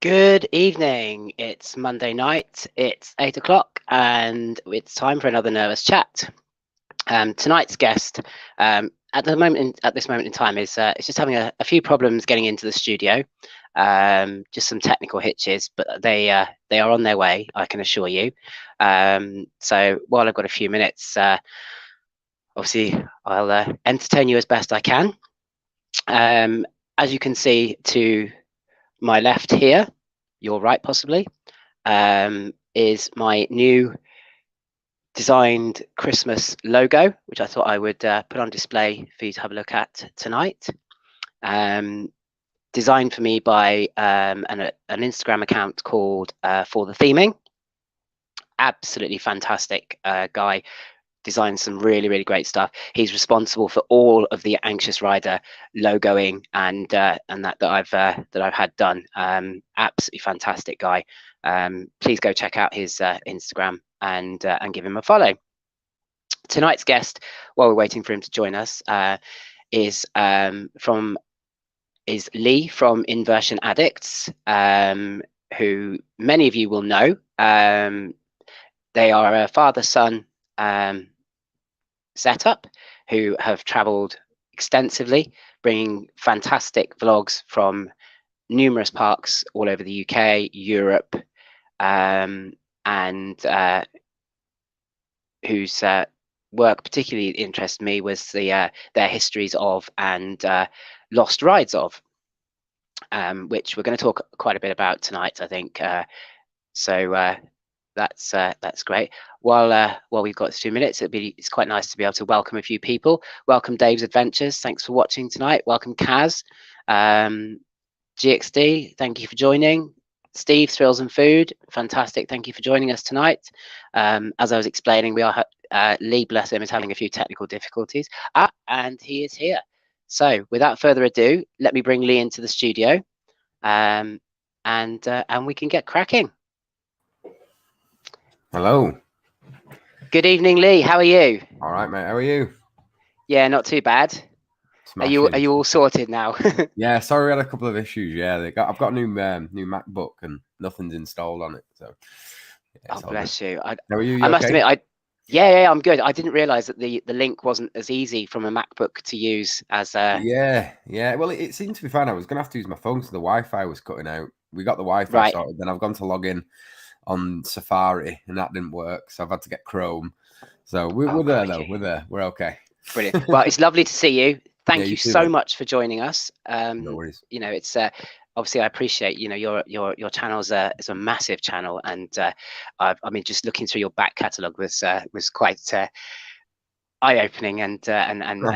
Good evening. It's Monday night. It's 8 o'clock, and it's time for another nervous chat. Tonight's guest, at this moment in time, is just having a few problems getting into the studio. Just some technical hitches, but they are on their way, I can assure you. So while I've got a few minutes, obviously I'll entertain you as best I can. As you can see to my left here, your right possibly, is my new designed Christmas logo, which I thought I would put on display for you to have a look at tonight. Designed for me by an Instagram account called For The Theming. Absolutely fantastic guy. Designed some really great stuff. He's responsible for all of the Anxious Rider logoing and that I've had done. Absolutely fantastic guy. Please go check out his Instagram and give him a follow. Tonight's guest, while we're waiting for him to join us, is Lee from Inversion Addicts, who many of you will know. They are a father-son setup who have traveled extensively, bringing fantastic vlogs from numerous parks all over the UK, Europe, and whose work particularly interested me was their histories of and lost rides of, which we're going to talk quite a bit about tonight, I think. So that's great. While we've got 2 minutes, it's quite nice to be able to welcome a few people. Welcome Dave's Adventures, thanks for watching tonight. Welcome Kaz, GXD, thank you for joining. Steve, Thrills and Food, fantastic, thank you for joining us tonight. As I was explaining, we are Lee, bless him, is having a few technical difficulties, and he is here. So without further ado, let me bring Lee into the studio, and we can get cracking. Hello. Good evening, Lee. How are you? All right, mate. How are you? Yeah, not too bad. Smashing. Are you all sorted now? Yeah, sorry, we had a couple of issues. Yeah, I've got a new MacBook and nothing's installed on it. So. Yeah, oh, bless you. How are you? I must admit, yeah, I'm good. I didn't realise that the link wasn't as easy from a MacBook to use as. Yeah. Well, it seemed to be fine. I was gonna have to use my phone, so the Wi-Fi was cutting out. We got the Wi-Fi sorted. Then I've gone to log in on Safari and that didn't work, so I've had to get Chrome. So we're there though. We're there. We're okay. Brilliant. Well, it's lovely to see you. Thank you so much for joining us. No worries. You know, it's obviously I appreciate, you know, your channel is a massive channel, and I mean, just looking through your back catalogue was quite eye-opening and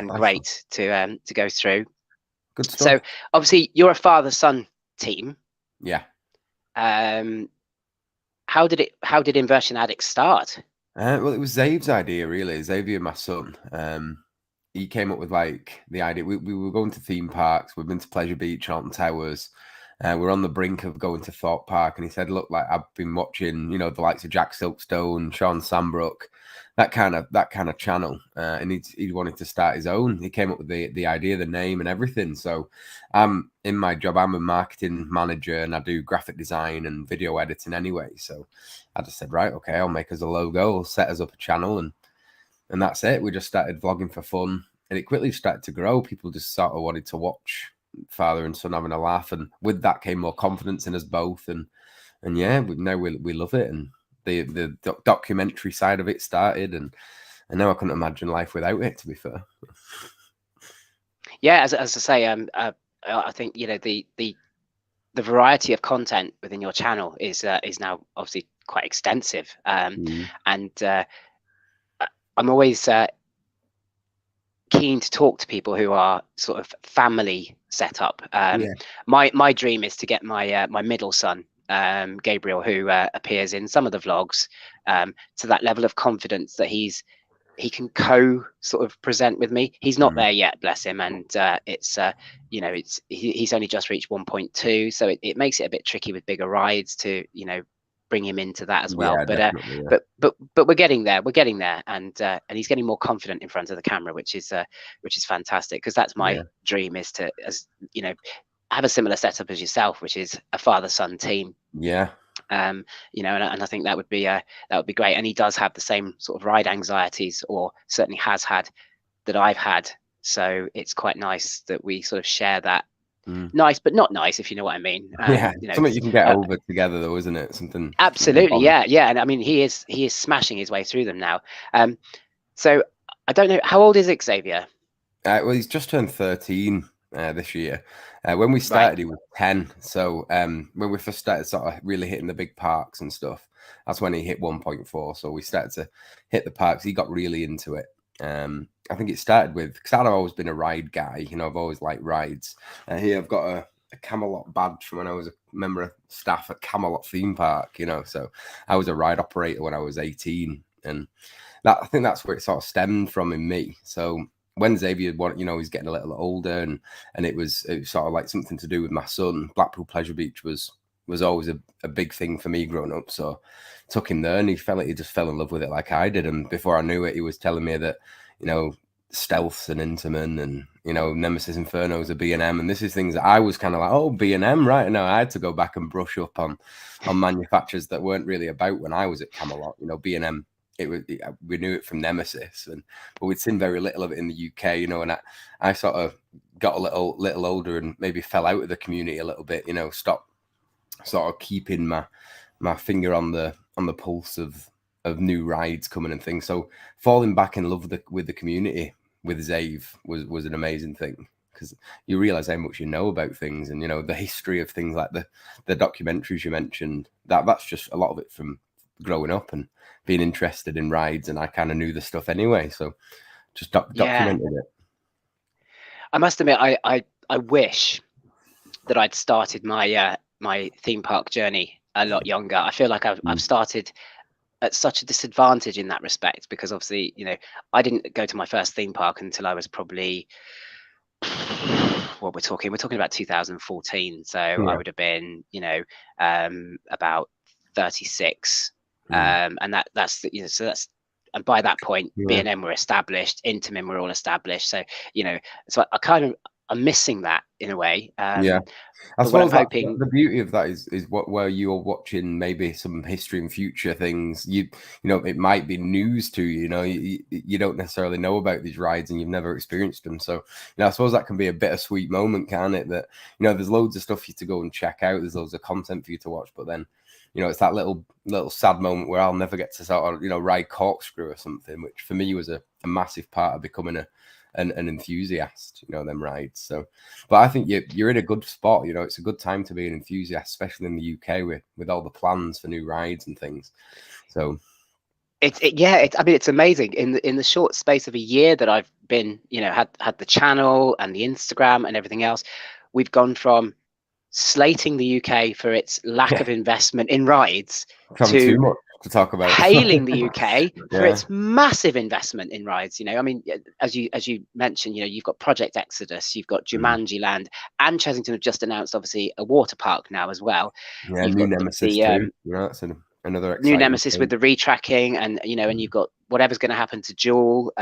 great to go through. Good stuff. So obviously you're a father-son team. Yeah. How did Inversion Addicts start? Well, it was Zave's idea, really. Xavier, my son, he came up with like the idea. We were going to theme parks. We've been to Pleasure Beach, Alton Towers. We're on the brink of going to Thorpe Park, and he said, "Look, like I've been watching, you know, the likes of Jack Silkstone, Sean Sambrook, that kind of channel, and he wanted to start his own. He came up with the idea, the name, and everything. So, in my job, I'm a marketing manager, and I do graphic design and video editing anyway. So, I just said, right, okay, I'll make us a logo, I'll set us up a channel, and that's it. We just started vlogging for fun, and it quickly started to grow. People just sort of wanted to watch father and son having a laugh, and with that came more confidence in us both, and yeah, now we love it, and the documentary side of it started, and now I couldn't imagine life without it, to be fair. Yeah, as I say, I think, you know, the variety of content within your channel is now obviously quite extensive, and I'm always keen to talk to people who are sort of family set up. My dream is to get my my middle son, Gabriel, who appears in some of the vlogs, to that level of confidence that he's he can sort of present with me. He's not there yet, bless him, and it's you know, he's only just reached 1.2, so it makes it a bit tricky with bigger rides to, you know, bring him into that as well. Yeah, but we're getting there. We're getting there, and he's getting more confident in front of the camera, which is fantastic, because that's my dream, is to, as you know, have a similar setup as yourself, which is a father-son team. Yeah. You know, and I think that would be great. And he does have the same sort of ride anxieties, or certainly has had, that I've had. So it's quite nice that we sort of share that. Nice, but not nice, if you know what I mean. Yeah, you know, something you can get over together, though, isn't it? Something. Absolutely, yeah. And I mean, he is smashing his way through them now. So I don't know, how old is Xavier? Well, he's just turned 13 this year. When we started, he was 10. So when we first started sort of really hitting the big parks and stuff, that's when he hit 1.4. So we started to hit the parks. He got really into it. I think it started with, because I've always been a ride guy. You know, I've always liked rides. Here I've got a Camelot badge from when I was a member of staff at Camelot theme park. You know, so I was a ride operator when I was 18, and I think that's where it sort of stemmed from in me. So when Xavier, you know, he's getting a little older, and it was sort of like something to do with my son. Blackpool Pleasure Beach was always a big thing for me growing up. So took him there, and he just fell in love with it like I did. And before I knew it, he was telling me that, you know, Stealths and Intamin and, you know, Nemesis Infernos are B&M, and this is things that I was kind of like, oh, B&M, right? No, I had to go back and brush up on manufacturers that weren't really about when I was at Camelot. You know, B&M, we knew it from Nemesis, but we'd seen very little of it in the UK, you know. And I sort of got a little older and maybe fell out of the community a little bit, you know, stopped sort of keeping my finger on the pulse of new rides coming and things. So falling back in love with the community with Zave was an amazing thing, because you realize how much you know about things, and, you know, the history of things like the documentaries you mentioned. That's just a lot of it from growing up and being interested in rides, and I kind of knew the stuff anyway, so just documented it. I must admit, I wish that I'd started my my theme park journey a lot younger. I feel like I've started at such a disadvantage in that respect, because obviously, you know, I didn't go to my first theme park until I was probably, what we're talking about 2014. So I would have been, you know, about 36. And that's, you know, so that's, and by that point, B&M were established, Intamin were all established. So, you know, so I'm missing that in a way. I suppose the beauty of that is where you're watching maybe some history and future things. You know, it might be news to you. You know, you don't necessarily know about these rides and you've never experienced them. So, you know, I suppose that can be a bittersweet moment, can't it? That, you know, there's loads of stuff for you to go and check out. There's loads of content for you to watch, but then, you know, it's that little sad moment where I'll never get to sort of, you know, ride Corkscrew or something, which for me was a massive part of becoming an enthusiast, you know, them rides. So, but I think you're in a good spot. You know, it's a good time to be an enthusiast, especially in the UK with all the plans for new rides and things. So I mean, it's amazing in the short space of a year that I've been, you know, had the channel and the Instagram and everything else. We've gone from slating the UK for its lack of investment in rides to too much to talk about, hailing the UK for its massive investment in rides. You know, I mean, as you mentioned, you know, you've got Project Exodus, you've got Jumanji Land, and Chessington have just announced obviously a water park now as well. Yeah, you've new got Nemesis too. You know, that's another new Nemesis thing with the retracking, and, you know, and you've got whatever's going to happen to Jewel.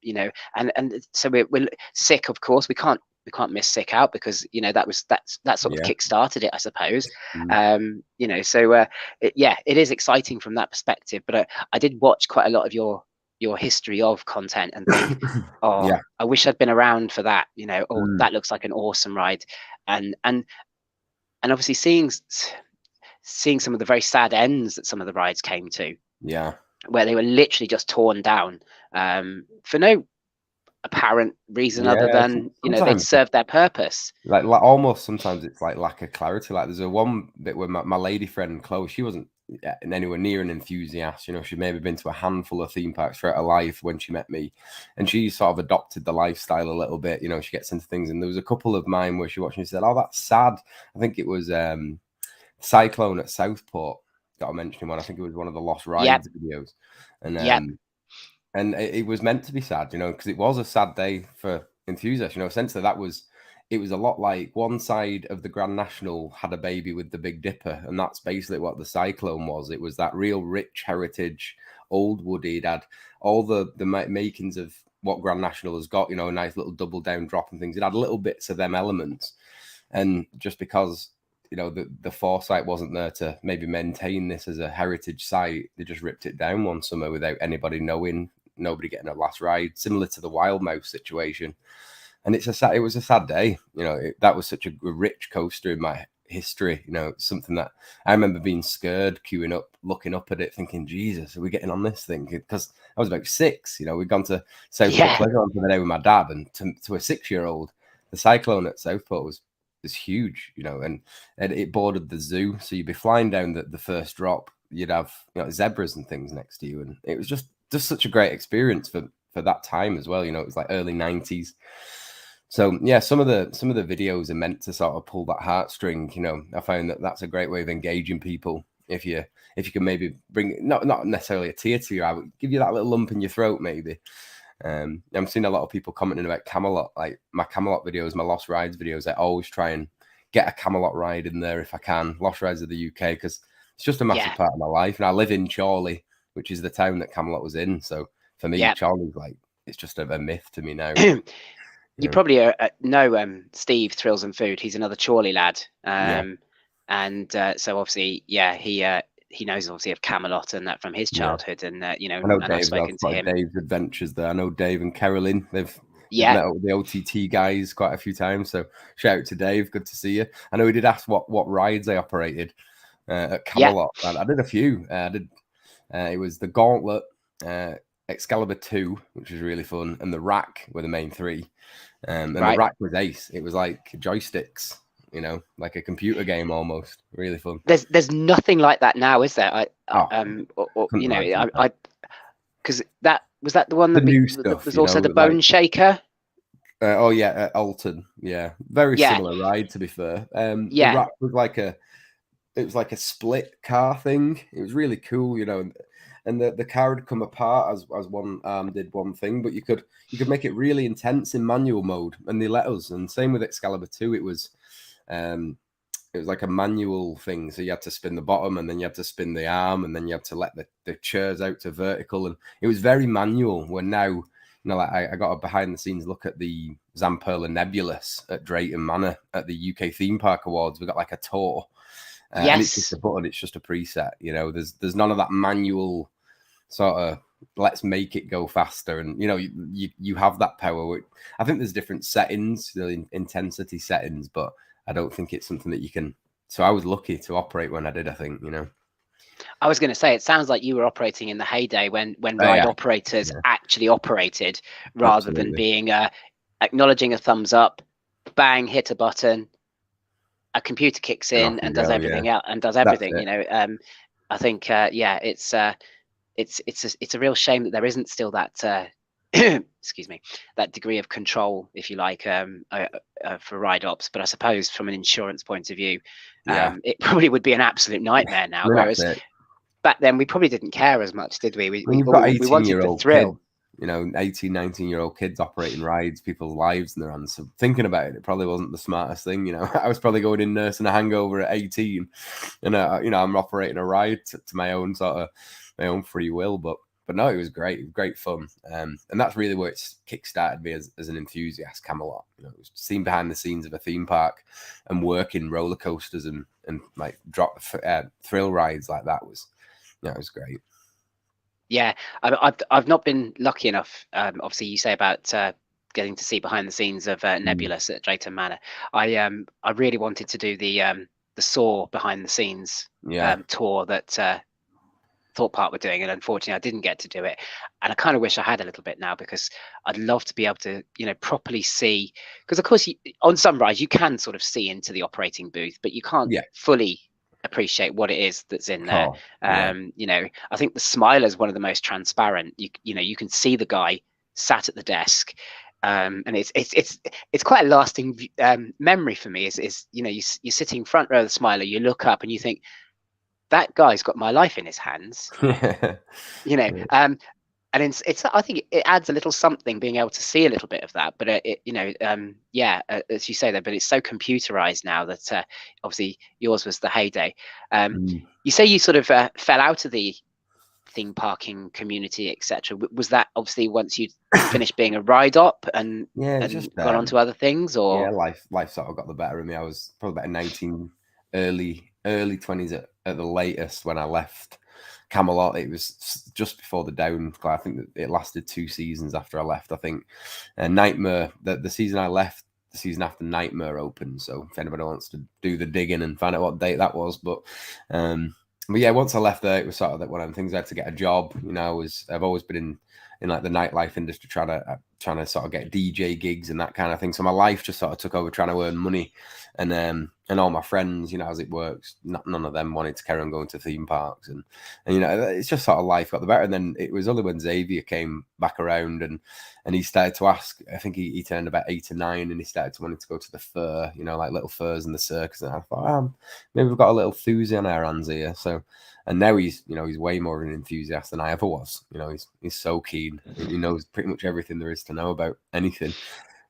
You know, and so we're Sick, of course. We can't miss Sick out, because, you know, that sort of kick-started it, I suppose. You know, so it is exciting from that perspective. But I did watch quite a lot of your history of content and think, I wish I'd been around for that. You know, that looks like an awesome ride, and obviously seeing some of the very sad ends that some of the rides came to, where they were literally just torn down for no apparent reason other than, you know, they'd served their purpose. Like almost sometimes it's like lack of clarity. Like there's a one bit where my lady friend Chloe, she wasn't anywhere near an enthusiast. You know, she'd maybe been to a handful of theme parks throughout her life when she met me, and she sort of adopted the lifestyle a little bit. You know, she gets into things, and there was a couple of mine where she watched and she said, "Oh, that's sad." I think it was Cyclone at Southport that I mentioned one. I think it was one of the Lost Rides videos, and And it was meant to be sad, you know, because it was a sad day for enthusiasts. You know, essentially it was a lot like one side of the Grand National had a baby with the Big Dipper, and that's basically what the Cyclone was. It was that real rich heritage, old woody. It had all the makings of what Grand National has got, you know, a nice little double down drop and things. It had little bits of them elements, and just because, you know, the foresight wasn't there to maybe maintain this as a heritage site, they just ripped it down one summer without anybody knowing, nobody getting a last ride, similar to the Wild Mouse situation. And it was a sad day. You know, that was such a rich coaster in my history. You know, something that I remember being scared, queuing up, looking up at it, thinking, Jesus, are we getting on this thing? Because I was about 6. You know, we'd gone to Southport Playground for the day with my dad, and to a 6-year-old, the Cyclone at Southport was huge. You know, and it bordered the zoo, so you'd be flying down the first drop, you'd have, you know, zebras and things next to you, and it was just such a great experience for that time as well. You know, it was like early 90s. So yeah, some of the videos are meant to sort of pull that heartstring. You know, I found that that's a great way of engaging people. If you can maybe bring not necessarily a tear to your eye, but give you that little lump in your throat maybe. I'm seeing a lot of people commenting about Camelot, like my Camelot videos, my Lost Rides videos. I always try and get a Camelot ride in there if I can. Lost Rides of the UK, because it's just a massive part of my life. And I live in Chorley, which is the town that Camelot was in. So for me, Chorley's like, it's just a myth to me now. You probably know Steve Thrills and Food. He's another Chorley lad, and so obviously, he knows obviously of Camelot and that from his childhood, and you know, I know and Dave, I've spoken to him. Dave's adventures there. I know Dave and Carolyn. They've met up with the OTT guys quite a few times. So shout out to Dave. Good to see you. I know he did ask what rides I operated at Camelot. I did a few. It was the Gauntlet, Excalibur 2, which was really fun, and the Rack were the main 3. And the Rack was ace. It was like joysticks, you know, like a computer game almost. Really fun. There's nothing like that now, is there? You know, because that was the one that was also the Bone Shaker. Alton. Yeah, very similar ride, to be fair. The Rack was like a split car thing. It was really cool, you know. And the car would come apart as one arm did one thing, but you could make it really intense in manual mode, and they let us. And same with Excalibur 2, it was like a manual thing, so you had to spin the bottom, and then you had to spin the arm, and then you had to let the chairs out to vertical, and it was very manual. Where now, you know, like I got a behind the scenes look at the Zamperla Nebulous at Drayton Manor at the UK Theme Park Awards. We got like a tour. And it's just a button, it's just a preset, you know. There's none of that manual sort of let's make it go faster, and you know, you have that power. I think there's different settings, the intensity settings, but I don't think it's something that you can. So I was lucky to operate when I did, I think, you know. I was going to say, it sounds like you were operating in the heyday when ride operators actually operated, rather than being acknowledging a thumbs up, bang, hit a button, a computer kicks in and does everything out and does everything. You know, I think it's a real shame that there isn't still that excuse me, that degree of control, if you like, for ride ops. But I suppose from an insurance point of view, it probably would be an absolute nightmare now. Whereas back then we probably didn't care as much, did we? We wanted the thrill. You know, 18, 19-year-old kids operating rides, people's lives in their hands. So thinking about it, it probably wasn't the smartest thing. You know, I was probably going in nursing a hangover at 18, and you know, I'm operating a ride to my own free will. But no, it was great, great fun, and that's really where it's kickstarted me as an enthusiast. Camelot, you know, it was seeing behind the scenes of a theme park and working roller coasters and like drop thrill rides like that was, it was great. Yeah, I've not been lucky enough. Obviously, you say about getting to see behind the scenes of Nebulous at Drayton Manor. I really wanted to do the Saw behind the scenes tour that Thought Park were doing, and unfortunately, I didn't get to do it. And I kind of wish I had a little bit now, because I'd love to be able to, you know, properly see. Because of course, on some rides you can sort of see into the operating booth, but you can't fully appreciate what it is that's in there. You know, I think the Smiler is one of the most transparent. You know, you can see the guy sat at the desk, and it's quite a lasting memory for me. Is you know, you're sitting front row of the Smiler, you look up and you think, that guy's got my life in his hands. You know, and it's I think it adds a little something being able to see a little bit of that, but as you say there, but it's so computerized now that obviously yours was the heyday. You say you sort of fell out of the theme parking community, etc. Was that obviously once you finished being a ride op and it's just gone on to other things, or life sort of got the better of me. I was probably about 19, early 20s at the latest when I left Camelot. It was just before the down. I think that it lasted 2 seasons after I left. I think Nightmare, the season I left, the season after Nightmare opened. So if anybody wants to do the digging and find out what date that was, but yeah, once I left there, it was sort of one of the things. I had to get a job. I've always been in like the nightlife industry, trying to sort of get DJ gigs and that kind of thing. So my life just sort of took over trying to earn money, and all my friends, as it works, none of them wanted to carry on going to theme parks, and it's just sort of life got the better. And then it was only when Xavier came back around and he started to ask. I think he turned about 8 or 9, and he started to wanting to go to the fair, like little fairs in the circus. And I thought, maybe we've got a little enthusiast on our hands here. So. And now he's way more of an enthusiast than I ever was. He's so keen. He knows pretty much everything there is to know about anything.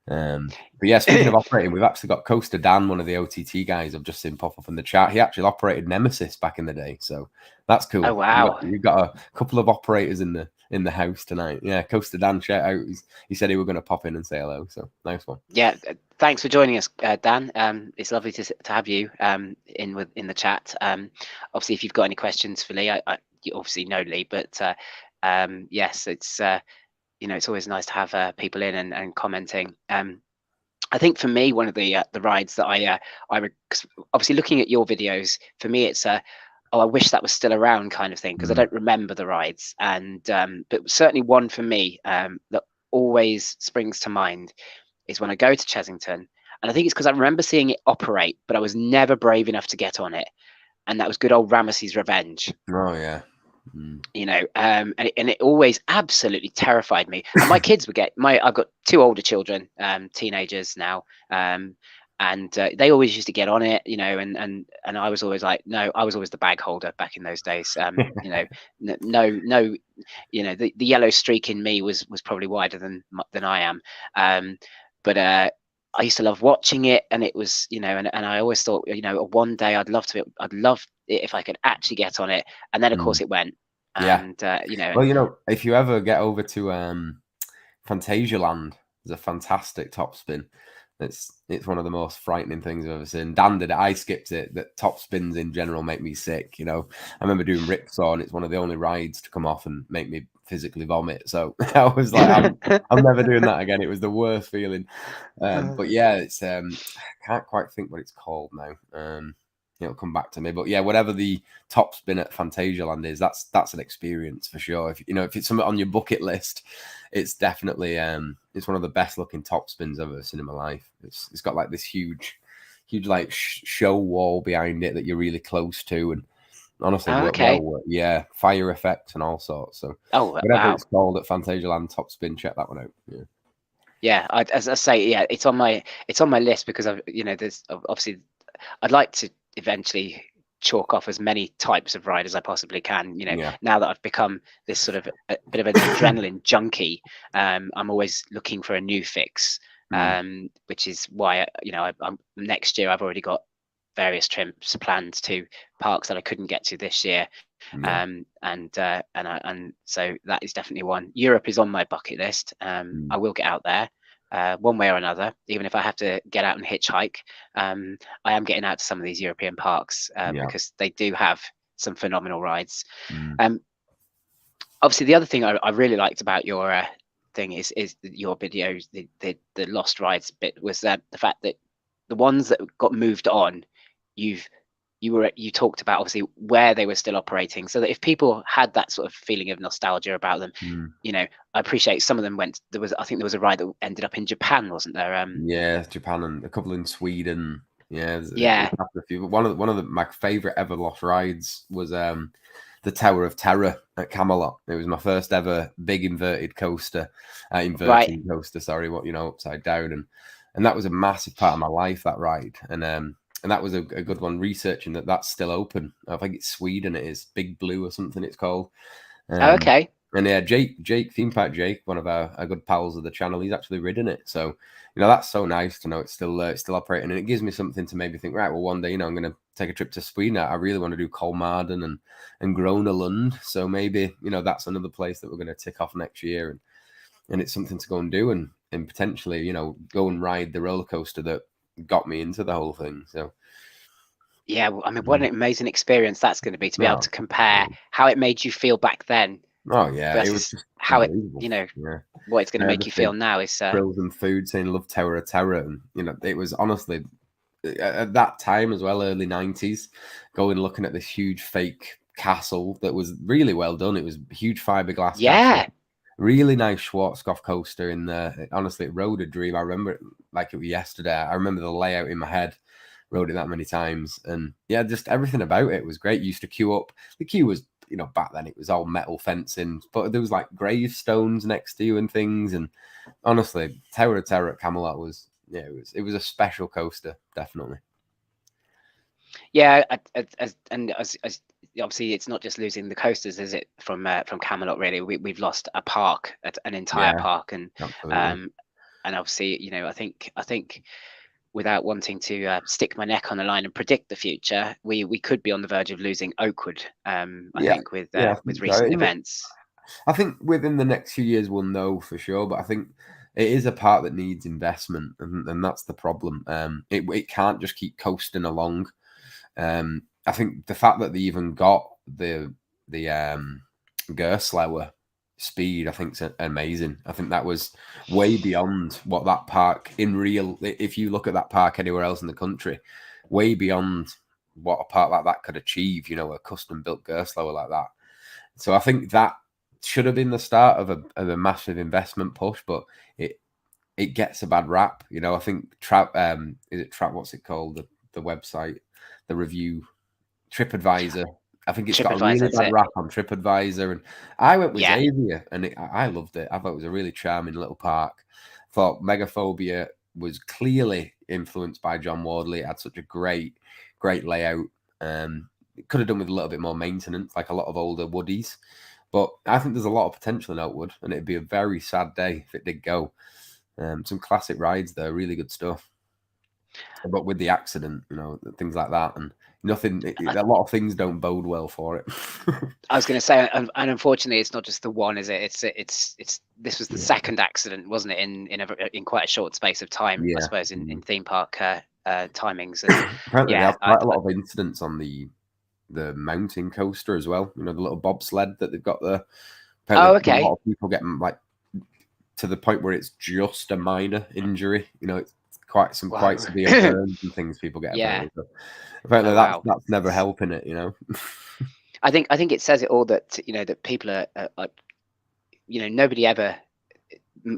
But yeah, speaking of operating, we've actually got Coaster Dan, one of the OTT guys I've just seen pop up in the chat. He actually operated Nemesis back in the day, so that's cool. Oh wow! We've got a couple of operators in the house tonight. Yeah, Coaster Dan, shout out. He said he were going to pop in and say hello, so nice one. Yeah, thanks for joining us, Dan. It's lovely to have you in the chat. Obviously, if you've got any questions for Lee, you obviously know Lee, but yes, it's it's always nice to have people in and commenting. I think for me, one of the rides that I obviously looking at your videos, for me it's I wish that was still around kind of thing, because I don't remember the rides, and but certainly one for me that always springs to mind is when I go to Chessington, and I think it's because I remember seeing it operate, but I was never brave enough to get on it, and that was good old Ramesses Revenge. Oh yeah. And it always absolutely terrified me. And my kids would I've got 2 older children, teenagers now, and they always used to get on it, and I was always like, no, I was always the bag holder back in those days. No, the yellow streak in me was probably wider than I am. But I used to love watching it, and it was, and I always thought, one day I'd love it if I could actually get on it. And then of course it went. And well, if you ever get over to Fantasialand, there's a fantastic top spin. It's one of the most frightening things I've ever seen. Dan did it. I skipped it. That top spins in general make me sick. I remember doing Ripsaw, and it's one of the only rides to come off and make me physically vomit. So I was like, I'm never doing that again. It was the worst feeling. But yeah, it's I can't quite think what it's called now. It'll come back to me. But yeah, whatever the top spin at Fantasialand is, that's an experience for sure. If it's something on your bucket list, it's definitely it's one of the best looking top spins I've ever seen in my life. It's got like this huge like show wall behind it that you're really close to, and honestly, yeah, fire effects and all sorts. So whatever it's called at Fantasialand top spin, check that one out. Yeah, as I say, yeah, it's on my list, because there's obviously I'd like to eventually chalk off as many types of ride as I possibly can. Now that I've become this sort of a bit of an adrenaline junkie, I'm always looking for a new fix, which is why I'm next year I've already got various trips planned to parks that I couldn't get to this year. And so that is definitely one. Europe is on my bucket list. I will get out there one way or another, even if I have to get out and hitchhike. I am getting out to some of these European parks because they do have some phenomenal rides. Obviously, the other thing I really liked about your thing is your videos, the lost rides bit, was the fact that the ones that got moved on, you talked about obviously where they were still operating, so that if people had that sort of feeling of nostalgia about them, I appreciate some of them went. I think there was a ride that ended up in Japan, wasn't there? Yeah, Japan, and a couple in Sweden. Yeah. A few. One of my favorite ever lost rides was the Tower of Terror at Camelot. It was my first ever big inverted coaster, coaster. Sorry, upside down, and that was a massive part of my life, that ride, and that was a good one. Researching that's still open. I think it's Sweden. It is Big Blue or something it's called. Okay. And yeah, Jake, Theme Park Jake, one of our good pals of the channel, he's actually ridden it. So, that's so nice to know it's still operating, and it gives me something to maybe think, right, well, one day, I'm going to take a trip to Sweden. I really want to do Kolmarden and Grona Lund. So maybe, that's another place that we're going to tick off next year, and it's something to go and do, and potentially, go and ride the roller coaster that got me into the whole thing. So. Yeah, I mean, what an amazing experience that's going to be, to be able to compare how it made you feel back then. Oh yeah, it was versus just how it, yeah. what it's going to make you feel now is frozen food saying "Love Tower of Terror," and it was honestly at that time as well, early 90s, going looking at this huge fake castle that was really well done. It was a huge fiberglass castle, really nice Schwarzkopf coaster in there. Honestly, it rode a dream. I remember it like it was yesterday. I remember the layout in my head. Rode it that many times, and yeah, just everything about it was great. You used to queue up. The queue was, back then it was all metal fencing, but there was like gravestones next to you and things. And honestly, Tower of Terror at Camelot was, it was a special coaster, definitely. Yeah, as obviously it's not just losing the coasters, is it? From Camelot, really, we've lost a park, an entire park, and obviously, I think without wanting to stick my neck on the line and predict the future, we could be on the verge of losing Oakwood. I think with recent events. I think within the next few years we'll know for sure, but I think it is a part that needs investment, and that's the problem. It can't just keep coasting along. I think the fact that they even got the Gerstlauer speed, I think, is amazing. I think that was way beyond what that park if you look at that park anywhere else in the country, way beyond what a park like that could achieve, a custom built Gerstlauer like that. So I think that should have been the start of a massive investment push, but it gets a bad rap. I think what's it called? The website, the review, TripAdvisor. I think it's got a really bad rap on TripAdvisor, and I went with Xavier, and I loved it. I thought it was a really charming little park. I thought Megaphobia was clearly influenced by John Wardley. It had such a great layout. It could have done with a little bit more maintenance, like a lot of older Woodies. But I think there's a lot of potential in Oakwood, and it'd be a very sad day if it did go. Some classic rides there, really good stuff. But with the accident, things like that, and a lot of things don't bode well for it. I was going to say, and unfortunately, it's not just the one, is it? It's this was the second accident, wasn't it? In quite a short space of time, I suppose, in theme park timings. And, apparently, they have quite a lot of incidents on the mountain coaster as well. The little bobsled that they've got there. Apparently, a lot of people getting to the point where it's just a minor injury. It's quite severe burns and things people get. Apparently that's never helping it. I think it says it all that that people are nobody ever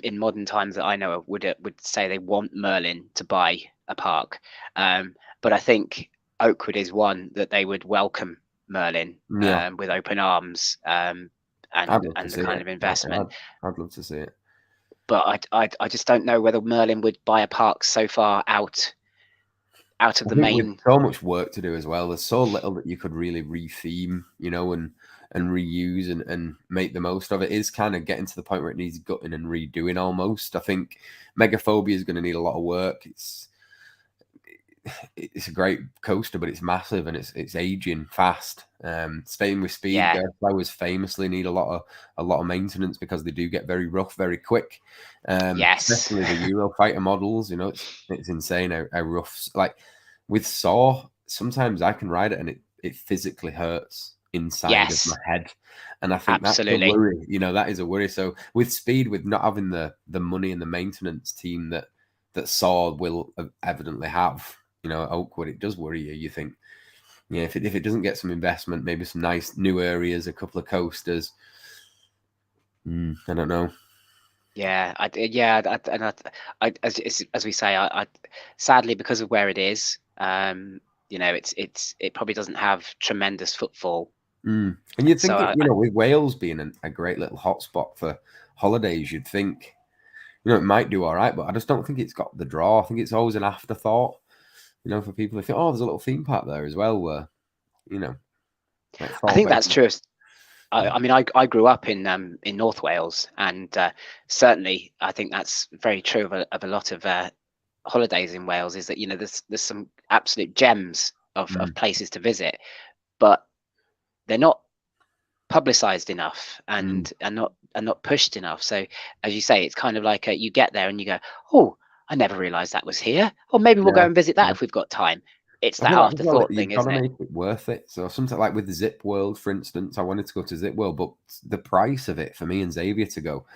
in modern times that I know of would say they want Merlin to buy a park, but I think Oakwood is one that they would welcome Merlin with open arms, and the kind of investment. I'd love to see it. But I just don't know whether Merlin would buy a park so far out of the main. With so much work to do as well. There's so little that you could really re-theme, and reuse and make the most of it. Is kind of getting to the point where it needs gutting and redoing almost. I think Megaphobia is going to need a lot of work. It's a great coaster, but it's massive and it's aging fast. Same with Speed. Flowers famously need a lot of maintenance because they do get very rough very quick. Especially the Eurofighter models. It's insane how rough. Like with Saw, sometimes I can ride it and it physically hurts inside of my head, and I think that's a worry. That is a worry. So with Speed, with not having the money and the maintenance team that Saw will evidently have. Oakwood, it does worry you. You think, if it doesn't get some investment, maybe some nice new areas, a couple of coasters. I don't know. As we say, I sadly, because of where it is, it probably doesn't have tremendous footfall. And you'd think with Wales being a great little hotspot for holidays, you'd think, it might do all right, but I just don't think it's got the draw. I think it's always an afterthought. For people who think, there's a little theme park there as well, where, I think that's true. I mean, I grew up in North Wales, and certainly I think that's very true of a lot of holidays in Wales. Is that, you know, there's some absolute gems of places to visit, but they're not publicized enough and not pushed enough. So as you say, it's kind of like you get there and you go, oh, I never realized that was here, or maybe we'll go and visit that if we've got time. It's I that feel like as well that afterthought thing, you've got isn't to it? make it worth it. So something like with the Zip World, for instance, I wanted to go to Zip World, but the price of it for me and Xavier to go,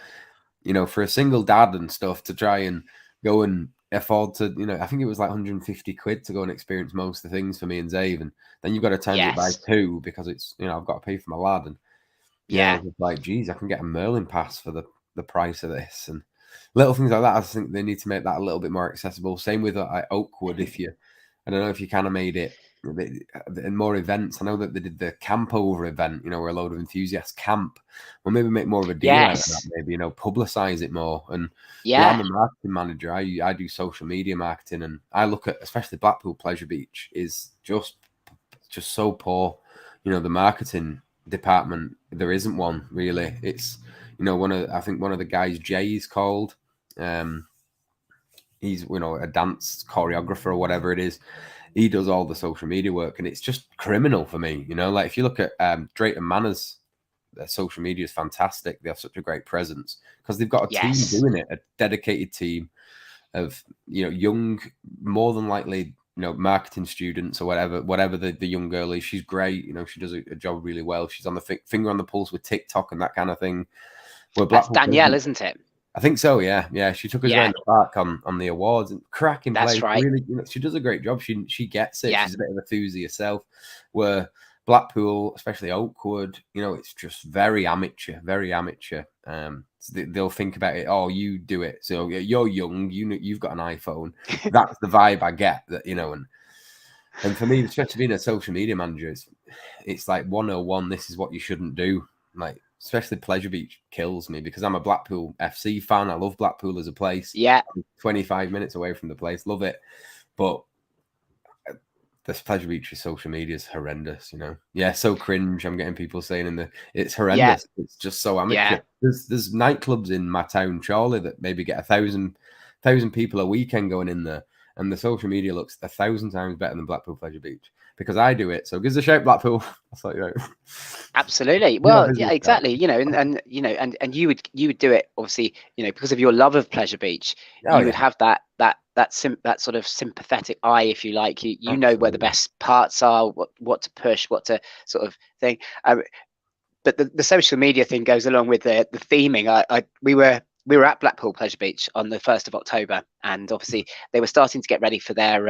you know, for a single dad and stuff to try and go and afford to, you know, I think it was like 150 quid to go and experience most of the things for me and Xavier. And then you've got to times it by Yes. 2 because it's, you know, I've got to pay for my lad. And yeah, I Yeah. was just like, geez, I can get a Merlin pass for the price of this. And little things like that, I think they need to make that a little bit more accessible. Same with Oakwood. If you, I don't know if you kind of made it in more events. I know that they did the camp over event, you know, where a load of enthusiasts camp. Well, maybe make more of a deal out of that. Yes. Maybe, you know, publicize it more. And you know, I'm Yeah. a marketing manager. I do social media marketing, and I look at especially Blackpool Pleasure Beach is just so poor. You know, the marketing department, there isn't one really. It's, you know, I think one of the guys, Jay is called. He's, you know, a dance choreographer or whatever it is. He does all the social media work, and it's just criminal for me. You know, like if you look at Drayton Manor's, their social media is fantastic. They have such a great presence because they've got a team Yes. doing it, a dedicated team of, you know, young, more than likely, you know, marketing students or whatever the young girl is. She's great. You know, she does a job really well. She's on the finger on the pulse with TikTok and that kind of thing. Where That's Blackpool, Danielle, isn't it? I think so. Yeah. She took us Yeah, around the park on the awards, and cracking that's place. right. Really, you know, she does a great job. She gets it. Yeah. She's a bit of a thuzy herself. Where Blackpool, especially Oakwood, you know, it's just very amateur, very amateur. So they'll think about it. Oh, you do it. So you're young. You know, you've got an iPhone. That's the vibe I get. That, you know, and for me, especially being a social media manager, it's like 101. This is what you shouldn't do. Like, especially Pleasure Beach kills me because I'm a Blackpool FC fan. I love Blackpool as a place. Yeah. I'm 25 minutes away from the place. Love it. But this Pleasure Beach's social media is horrendous, you know. Yeah, so cringe. I'm getting people saying it's Yeah. horrendous. It's just so amateur. Yeah. There's nightclubs in my town, Chorley, that maybe get 1,000 people a weekend going in there, and the social media looks 1,000 times better than Blackpool Pleasure Beach because I do it. So gives a shout, Blackpool. That's like, right. Absolutely. Well, yeah, exactly. You know, and you know, and you would do it, obviously, you know, because of your love of Pleasure Beach. You would have that sort of sympathetic eye, if you like. You know where the best parts are, what to push, what to sort of thing. But the social media thing goes along with the theming. We were at Blackpool Pleasure Beach on the 1st of October, and obviously they were starting to get ready for their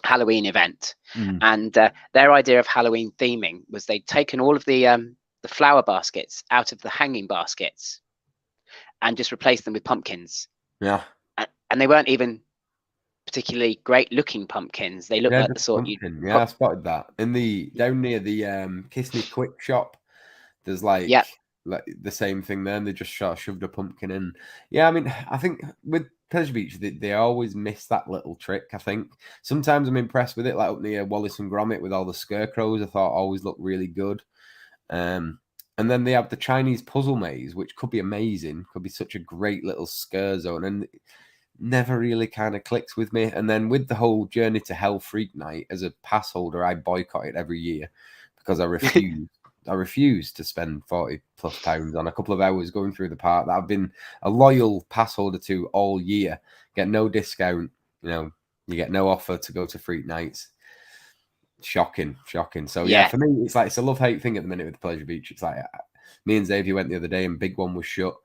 Halloween event. And their idea of Halloween theming was they'd taken all of the flower baskets out of the hanging baskets and just replaced them with pumpkins. Yeah. And they weren't even particularly great looking pumpkins. They looked like the sort you. Yeah, I spotted that in down near the Kiss Me Quick shop. There's like the same thing there, and they just shoved a pumpkin in. Yeah, I mean, I think with Pleasure Beach, they always miss that little trick. I think sometimes I'm impressed with it, like up near Wallace and Gromit with all the scarecrows. I thought always looked really good. And then they have the Chinese puzzle maze, which could be amazing. Could be such a great little scare zone, and never really kind of clicks with me. And then with the whole Journey to Hell Freak Night, as a pass holder, I boycott it every year because I refuse. I refuse to spend £40+ on a couple of hours going through the park that I've been a loyal pass holder to all year. Get no discount, you know, you get no offer to go to Freak Nights. Shocking. So yeah, for me, it's like it's a love-hate thing at the minute with Pleasure Beach. It's like me and Xavier went the other day and Big One was shut.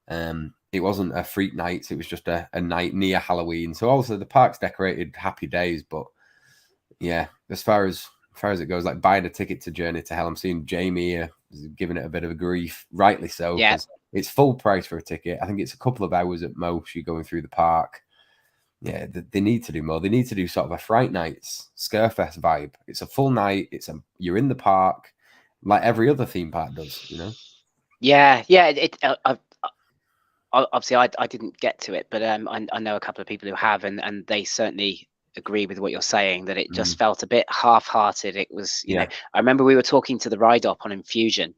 It wasn't a Freak Nights, it was just a night near Halloween. So also the park's decorated, happy days, but yeah, as far as it goes, like buying a ticket to Journey to Hell, I'm seeing Jamie here giving it a bit of a grief, rightly so, because it's full price for a ticket. I think it's a couple of hours at most you're going through the park. Yeah, they need to do more. They need to do sort of a Fright Nights Scarefest vibe. It's a full night. You're in the park like every other theme park does, you know? Yeah. Obviously I didn't get to it, but I know a couple of people who have, and they certainly agree with what you're saying, that it just felt a bit half-hearted. It was, you know, I remember we were talking to the ride op on Infusion,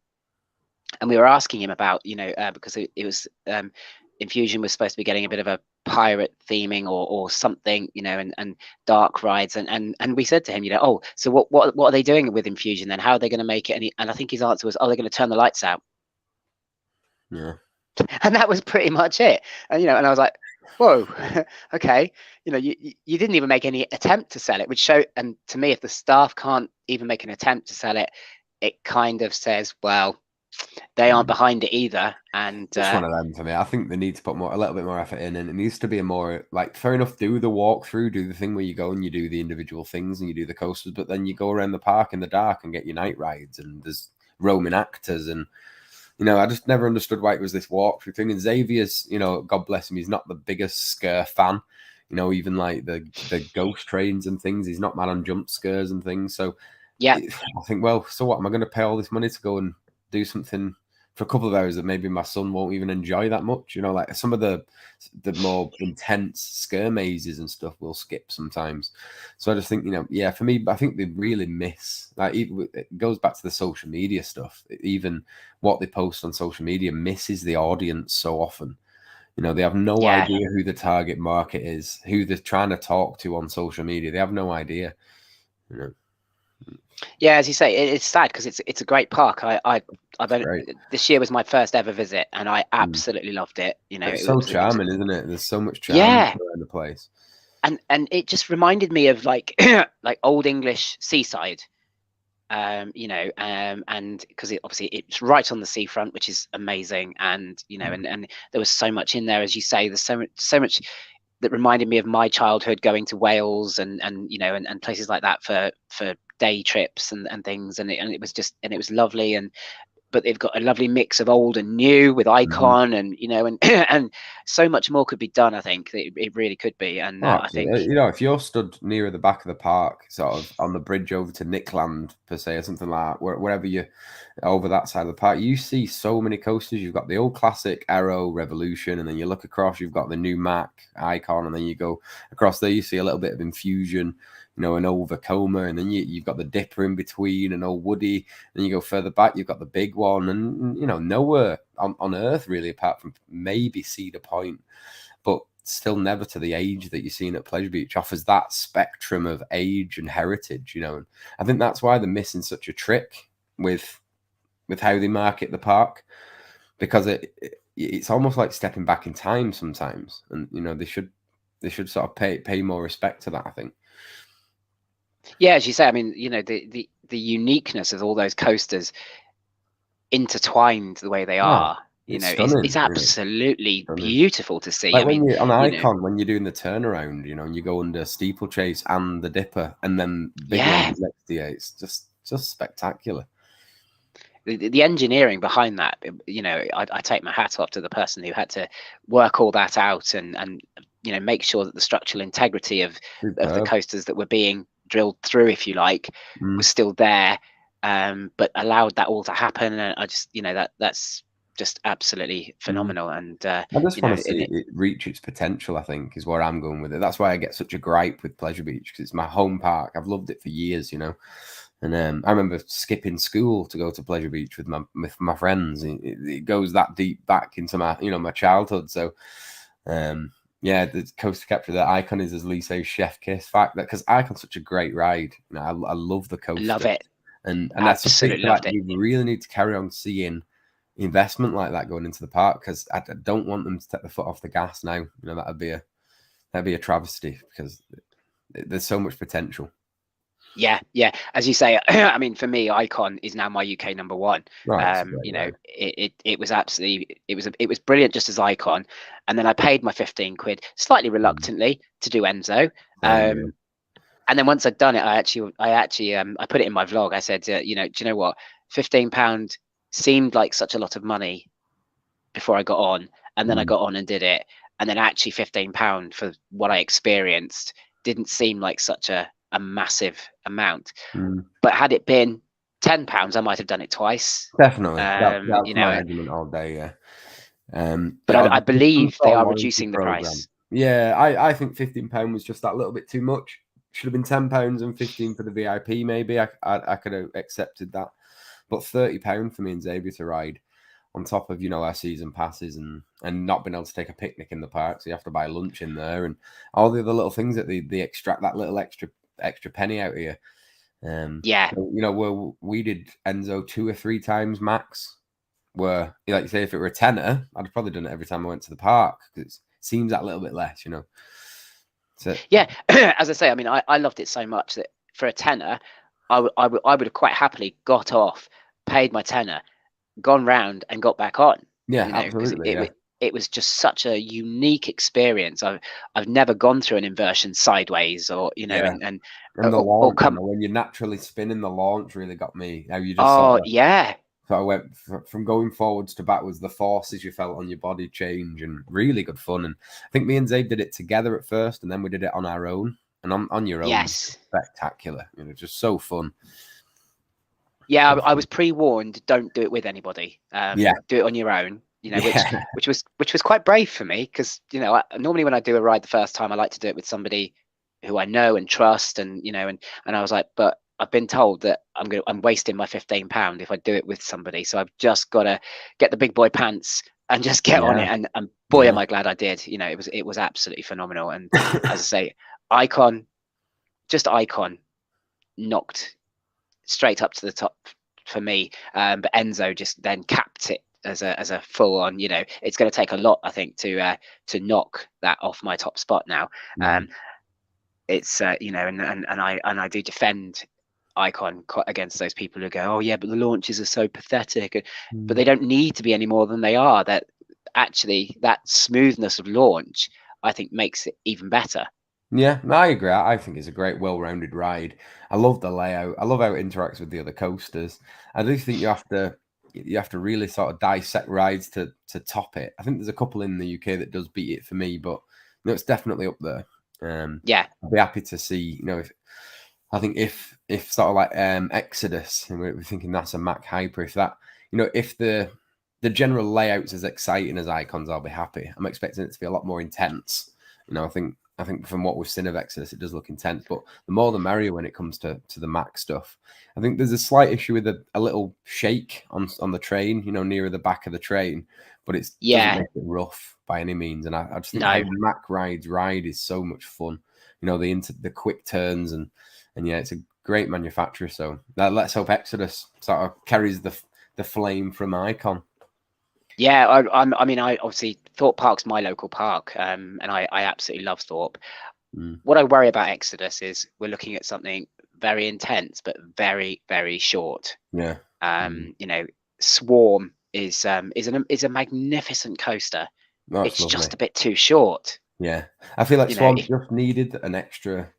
and we were asking him about, because it was Infusion was supposed to be getting a bit of a pirate theming or something, and dark rides, and we said to him, oh, so what are they doing with Infusion then? How are they going to make it? And I think his answer was, oh, they're going to turn the lights out. Yeah. And that was pretty much it. And and I was like, whoa, okay. You didn't even make any attempt to sell it, which show. And to me, if the staff can't even make an attempt to sell it, it kind of says, well, they aren't behind it either. And It's one of them for me. I think they need to put a little bit more effort in, and it needs to be a more, like, fair enough, do the walkthrough, do the thing where you go and you do the individual things and you do the coasters, but then you go around the park in the dark and get your night rides, and there's roaming actors, and I just never understood why it was this walkthrough thing. And Xavier's, God bless him, he's not the biggest scare fan. Even like the ghost trains and things, he's not mad on jump scares and things. So yeah, I think, well, so what? Am I going to pay all this money to go and do something for a couple of hours that maybe my son won't even enjoy that much? Like some of the more intense scare mazes and stuff we'll skip sometimes. So I just think, for me, I think they really miss, like, it goes back to the social media stuff. Even what they post on social media misses the audience so often. They have no idea who the target market is, who they're trying to talk to on social media. They have no idea. Yeah, as you say, it's sad because it's a great park. This year was my first ever visit, and I absolutely loved it. It's so charming, isn't it? There's so much charm around the place, and it just reminded me of like like old English seaside. And because obviously it's right on the seafront, which is amazing, and and there was so much in there, as you say. There's so much that reminded me of my childhood, going to Wales and places like that for day trips and things, and it was lovely. But they've got a lovely mix of old and new with Icon, and and so much more could be done. I think it really could be. And I think, if you're stood near the back of the park, sort of on the bridge over to Nickland per se, or something like that, wherever you're over that side of the park, you see so many coasters. You've got the old classic Aero Revolution, and then you look across, you've got the new Mac Icon, and then you go across there, you see a little bit of Infusion, an old Vekoma, and then you've got the Dipper in between, an old Woody. Then you go further back, you've got the big one, and nowhere on Earth really, apart from maybe Cedar Point, but still never to the age that you're seeing at Pleasure Beach, offers that spectrum of age and heritage. And I think that's why they're missing such a trick with how they market the park, because it's almost like stepping back in time sometimes, and they should sort of pay more respect to that, I think. Yeah, as you say, I mean, the uniqueness of all those coasters intertwined the way they are, it's absolutely beautiful to see. Like when you're on Icon, when you're doing the turnaround, and you go under Steeplechase and the Dipper, and then big ones next to you, it's just spectacular. The engineering behind that, I take my hat off to the person who had to work all that out and make sure that the structural integrity of the coasters that were being drilled through, if you like, was still there, but allowed that all to happen. And I just, that's just absolutely phenomenal. And I just want to see it reach its potential, I think, is where I'm going with it. That's why I get such a gripe with Pleasure Beach, because it's my home park. I've loved it for years, And I remember skipping school to go to Pleasure Beach with my friends. It goes that deep back into my my childhood. So the coaster capture, that Icon is, as Lee says, chef kiss. Fact that, because Icon's such a great ride. I love the coaster. Love it. And that's something that you really need to carry on seeing investment like that going into the park, because I don't want them to take the foot off the gas now. That'd be a travesty, because there's so much potential. Yeah. As you say, I mean, for me, Icon is now my UK number one. It was absolutely, it was brilliant just as Icon, and then I paid my 15 quid slightly reluctantly to do Enzo. And then once I'd done it, I put it in my vlog. I said, do you know what? £15 seemed like such a lot of money before I got on, and then I got on and did it, and then actually £15 for what I experienced didn't seem like such a massive amount. But had it been £10, I might have done it twice. Definitely. That's my argument all day. Yeah. But I believe they are reducing the price. Yeah, I think £15 was just that little bit too much. Should have been £10 and 15 for the VIP. Maybe I could have accepted that, but £30 for me and Xavier to ride. on top of, you know, our season passes and not being able to take a picnic in the park, so you have to buy lunch in there and all the other little things that they extract that little extra penny out of you. Yeah. So, you know, we did Enzo 2 or 3 times max. Where, like you say, if it were a tenner, I'd have probably done it every time I went to the park because it seems that little bit less, you know. So Yeah, as I say, I mean, I loved it so much that for a tenner, I would have quite happily got off, paid my tenner, gone round and got back on. yeah, You know, because absolutely, it was just such a unique experience. I've never gone through an inversion sideways, or you know, yeah. and And the or launch, you come. know, when you're naturally spinning, the launch really got me. How you just Oh yeah, sort of went from going forwards to backwards, the forces you felt on your body change, and really good fun. And I think me and Zabe did it together at first, and then we did it on our own. And on your own, yes. spectacular. You know, just so fun. Yeah, So I fun. was pre-warned. Don't do it with anybody. Yeah, Do it on your own. You know, yeah, which was quite brave for me because you know normally when I do a ride the first time I like to do it with somebody who I know and trust, and you know, and I was like, but I've been told that I'm wasting my £15 if I do it with somebody, so I've just got to get the big boy pants and just get on it. yeah, And boy, am yeah. I glad I did. You know, it was absolutely phenomenal. And as I say, Icon, just Icon, knocked straight up to the top for me. But Enzo just then capped it as a full on. You know, it's going to take a lot, I think, to knock that off my top spot now. Mm. It's you know, and I do defend Icon against those people who go, oh yeah, but the launches are so pathetic, but Mm. they don't need to be any more than they are. That actually that smoothness of launch, I think, makes it even better. Yeah, no, I agree. I think it's a great, well-rounded ride. I love the layout. I love how it interacts with the other coasters. I do think you have to really sort of dissect rides to top it. I think there's a couple in the UK that does beat it for me, but you know, it's definitely up there. Yeah. I'd be happy to see, you know, if sort of like Exodus, and we're thinking that's a Mac Hyper, if that, you know, if the general layout's as exciting as Icons, I'll be happy. I'm expecting it to be a lot more intense. You know, I think from what we've seen of Exodus, it does look intense, but the more the merrier when it comes to the Mac stuff. I think there's a slight issue with a little shake on the train, you know, nearer the back of the train, but it doesn't Yeah. make it rough by any means. And I just think how No. Mac ride is so much fun. You know, the quick turns and yeah, it's a great manufacturer. So let's hope Exodus sort of carries the flame from Icon. Yeah, I mean, I obviously Thorpe Park's my local park, and I absolutely love Thorpe. Mm. What I worry about Exodus is we're looking at something very intense, but very, very short. Yeah. You know, Swarm is a magnificent coaster. That's It's lovely. just a bit too short. Yeah, I feel like You know, Swan just needed an extra,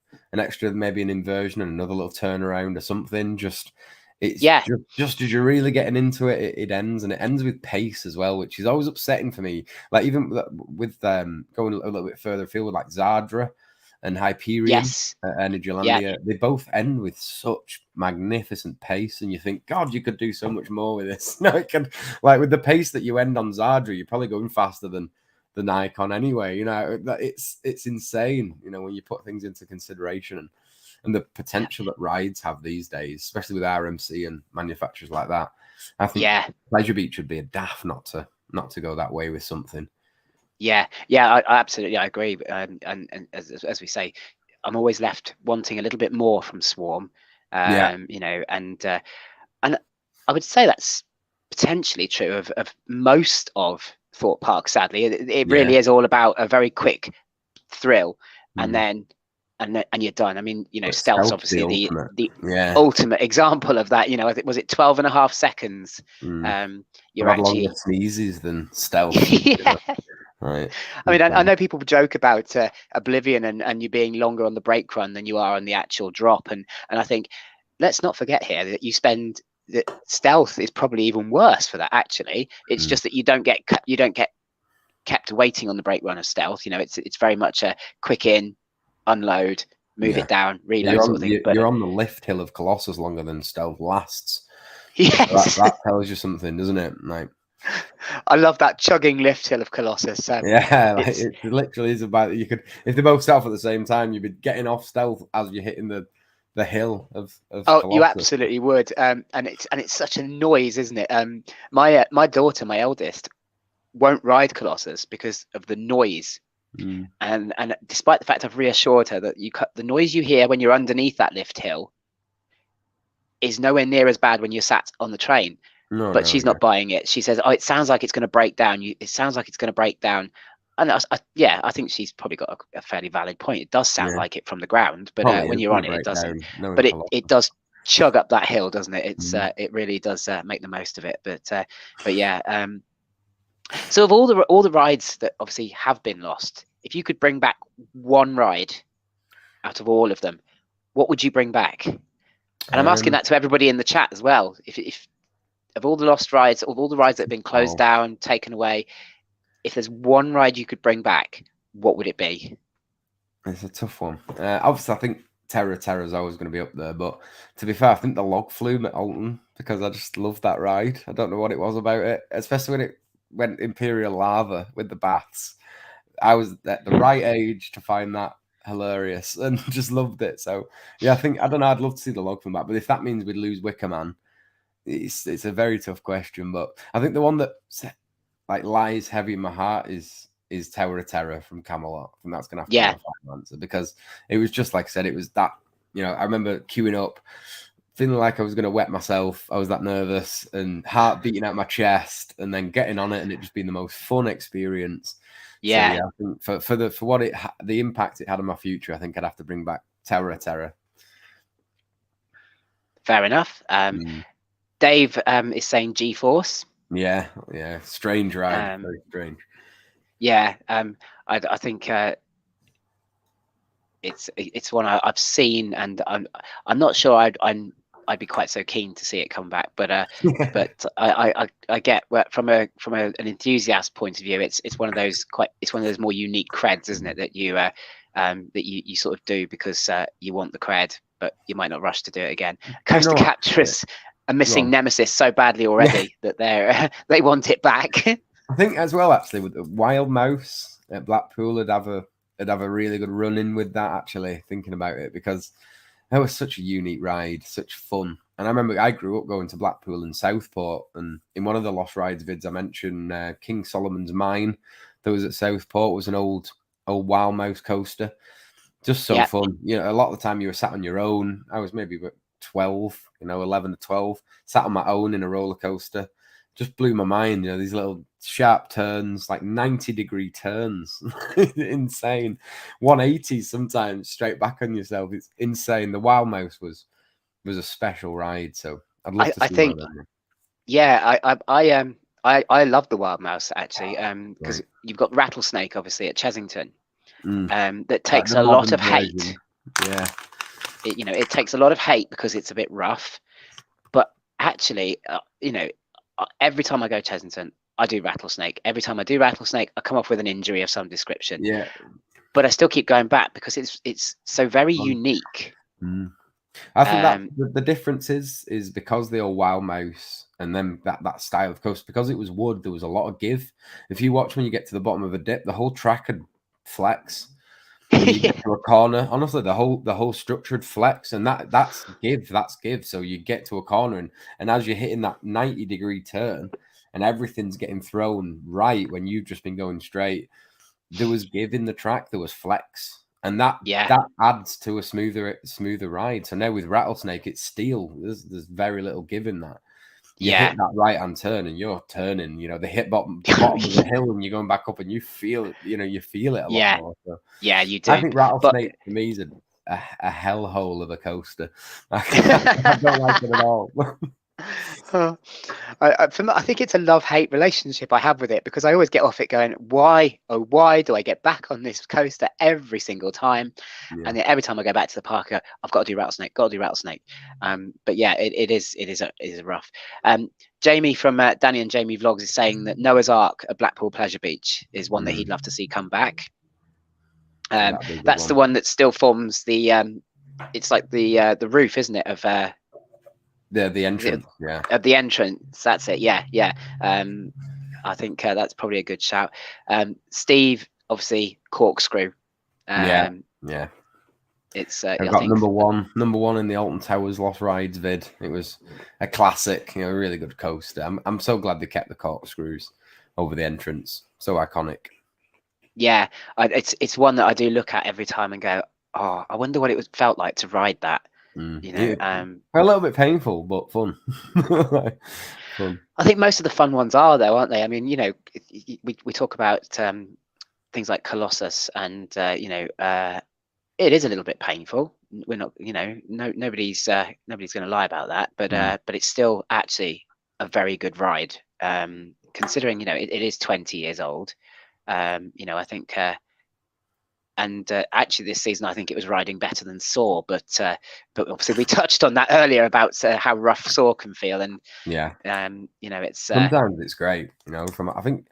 maybe an inversion and another little turnaround or something. It's yeah, just as you're really getting into it, it ends, and it ends with pace as well, which is always upsetting for me. Like even with going a little bit further afield with like Zadra and Hyperion, yes, yeah, Energylandia, they both end with such magnificent pace, and you think, God, you could do so much more with this. No, it can, like with the pace that you end on Zadra, you're probably going faster than Icon anyway. You know, it's insane, you know, when you put things into consideration and the potential that rides have these days, especially with RMC and manufacturers like that. I think yeah. Pleasure Beach would be a daft not to go that way with something. Yeah, I absolutely, I agree. And as we say, I'm always left wanting a little bit more from Swarm. Yeah, You know, and I would say that's potentially true of most of Thorpe Park. Sadly, it yeah. really is all about a very quick thrill, and Mm. then and you're done. I mean, you know, But Stealth's Stealth's the obviously ultimate. the Yeah. ultimate example of that. You know, I think was it 12.5 seconds? I've You're had longer actually sneezes than Stealth. yeah. Right. I mean, I know people joke about Oblivion and you being longer on the brake run than you are on the actual drop, and I think let's not forget here that that Stealth is probably even worse for that. Actually, it's just that you don't get kept waiting on the brake run of Stealth. You know, it's very much a quick in, unload, move it down, reload sort of thing. But You're on the lift hill of Colossus longer than Stealth lasts. yes, That tells you something, doesn't it? Like, I love that chugging lift hill of Colossus. yeah, like It's it literally is about you could if they both stealth at the same time, you'd be getting off Stealth as you're hitting the the hill of Oh, you Colossus. absolutely would. And it's such a noise, isn't it? My daughter, my eldest, won't ride Colossus because of the noise. Mm. And despite the fact I've reassured her that the noise you hear when you're underneath that lift hill is nowhere near as bad when you're sat on the train. No, But no, she's yeah. not buying it. She says, "Oh, it sounds like it's going to break down. It sounds like it's going to break down." And yeah, I think she's probably got a fairly valid point. It does sound Yeah. like it from the ground, but Probably when is you're gonna on it, it break doesn't. down, knowing But Colossus. it does chug up that hill, doesn't it? It's Mm. it really does make the most of it. But yeah. So of all the rides that obviously have been lost, if you could bring back one ride out of all of them, what would you bring back? And I'm asking that to everybody in the chat as well. If of all the lost rides, of all the rides that have been closed down, taken away, if there's one ride you could bring back, what would it be? It's a tough one. Obviously, I think Terra is always going to be up there. But to be fair, I think the log flume at Alton, because I just loved that ride. I don't know what it was about it, especially when it went Imperial Lava with the baths. I was at the right age to find that hilarious and just loved it. So yeah, I don't know. I'd love to see the log flume back, but if that means we'd lose Wicker Man, it's a very tough question. But I think the one that like lies heavy in my heart is Tower of Terror from Camelot. I think that's gonna have to be my final answer, because it was just like I said, it was that, I remember queuing up, feeling like I was gonna wet myself. I was that nervous and heart beating out my chest, and then getting on it and it just being the most fun experience. Yeah. So yeah, I think for what the impact it had on my future, I think I'd have to bring back Tower of Terror. Fair enough. Dave is saying G-Force. Yeah, strange ride, very strange. Yeah, I think it's one I've seen, and I'm not sure I'd be quite so keen to see it come back, but I get from an enthusiast point of view, it's one of those more unique creds, isn't it, that you sort of do because you want the cred, but you might not rush to do it again. Coaster Capturers are missing Nemesis so badly already that they want it back. I think as well, actually, with the Wild Mouse at Blackpool, would have a really good run in with that, actually, thinking about it, because that was such a unique ride, such fun. And I remember I grew up going to Blackpool and Southport, and in one of the Lost Rides vids I mentioned King Solomon's Mine that was at Southport was an old Wild Mouse coaster. Just so fun. A lot of the time you were sat on your own. I was maybe about 12, 11 to 12, sat on my own in a roller coaster. Just blew my mind, these little sharp turns, like 90-degree turns. Insane. 180s sometimes straight back on yourself. It's insane. The Wild Mouse was a special ride, so I'd love to see one of them. Yeah, I love the Wild Mouse, actually, because you've got Rattlesnake obviously at Chesington. That takes a lot of hate. Yeah. It takes a lot of hate because it's a bit rough, but actually, every time I go to Chesington, I do Rattlesnake. Every time I do Rattlesnake, I come off with an injury of some description. Yeah. But I still keep going back because it's so very unique. I think that the difference is because the old Wild Mouse and then that style of coaster, because it was wood, there was a lot of give. If you watch when you get to the bottom of a dip, the whole track would flex. When you get to a corner, honestly, the whole structure would flex, and that's give. So you get to a corner, and as you're hitting that 90-degree turn, and everything's getting thrown right when you've just been going straight, there was give in the track, there was flex, and that adds to a smoother ride. So now with Rattlesnake, it's steel. There's very little give in that. You hit that right-hand turn and you're turning, the hit bottom of the hill, and you're going back up and you feel it, a lot more. So yeah, you do. I think Rattlesnake to me is a hellhole of a coaster. I don't like it at all. I think it's a love-hate relationship I have with it, because I always get off it going, why do I get back on this coaster every single time? And then every time I go back to the park, I've got to do Rattlesnake. But yeah, it is rough. Jamie from Danny and Jamie Vlogs is saying that Noah's Ark at Blackpool Pleasure Beach is one that he'd love to see come back. That's the one that still forms the it's like the roof, isn't it, of the entrance, of the entrance. That's it. Yeah. I think that's probably a good shout. Steve, obviously, Corkscrew. Yeah. It's I've I got think number one in the Alton Towers Lost Rides vid. It was a classic, you know, a really good coaster. I'm so glad they kept the corkscrews over the entrance. So iconic. yeah, it's one that I do look at every time and go, oh, I wonder what it felt like to ride that. You know, A little bit painful, but fun. Fun. I think most of the fun ones are though, aren't they? I mean, you know, we talk about things like Colossus, and you know, it is a little bit painful. We're not, you know, nobody's going to lie about that, but it's still actually a very good ride, considering, you know, it is 20 years old. You know, I think and actually this season I think it was riding better than Saw, but obviously we touched on that earlier about how rough Saw can feel, and yeah, you know, it's sometimes it's great, you know, from I think,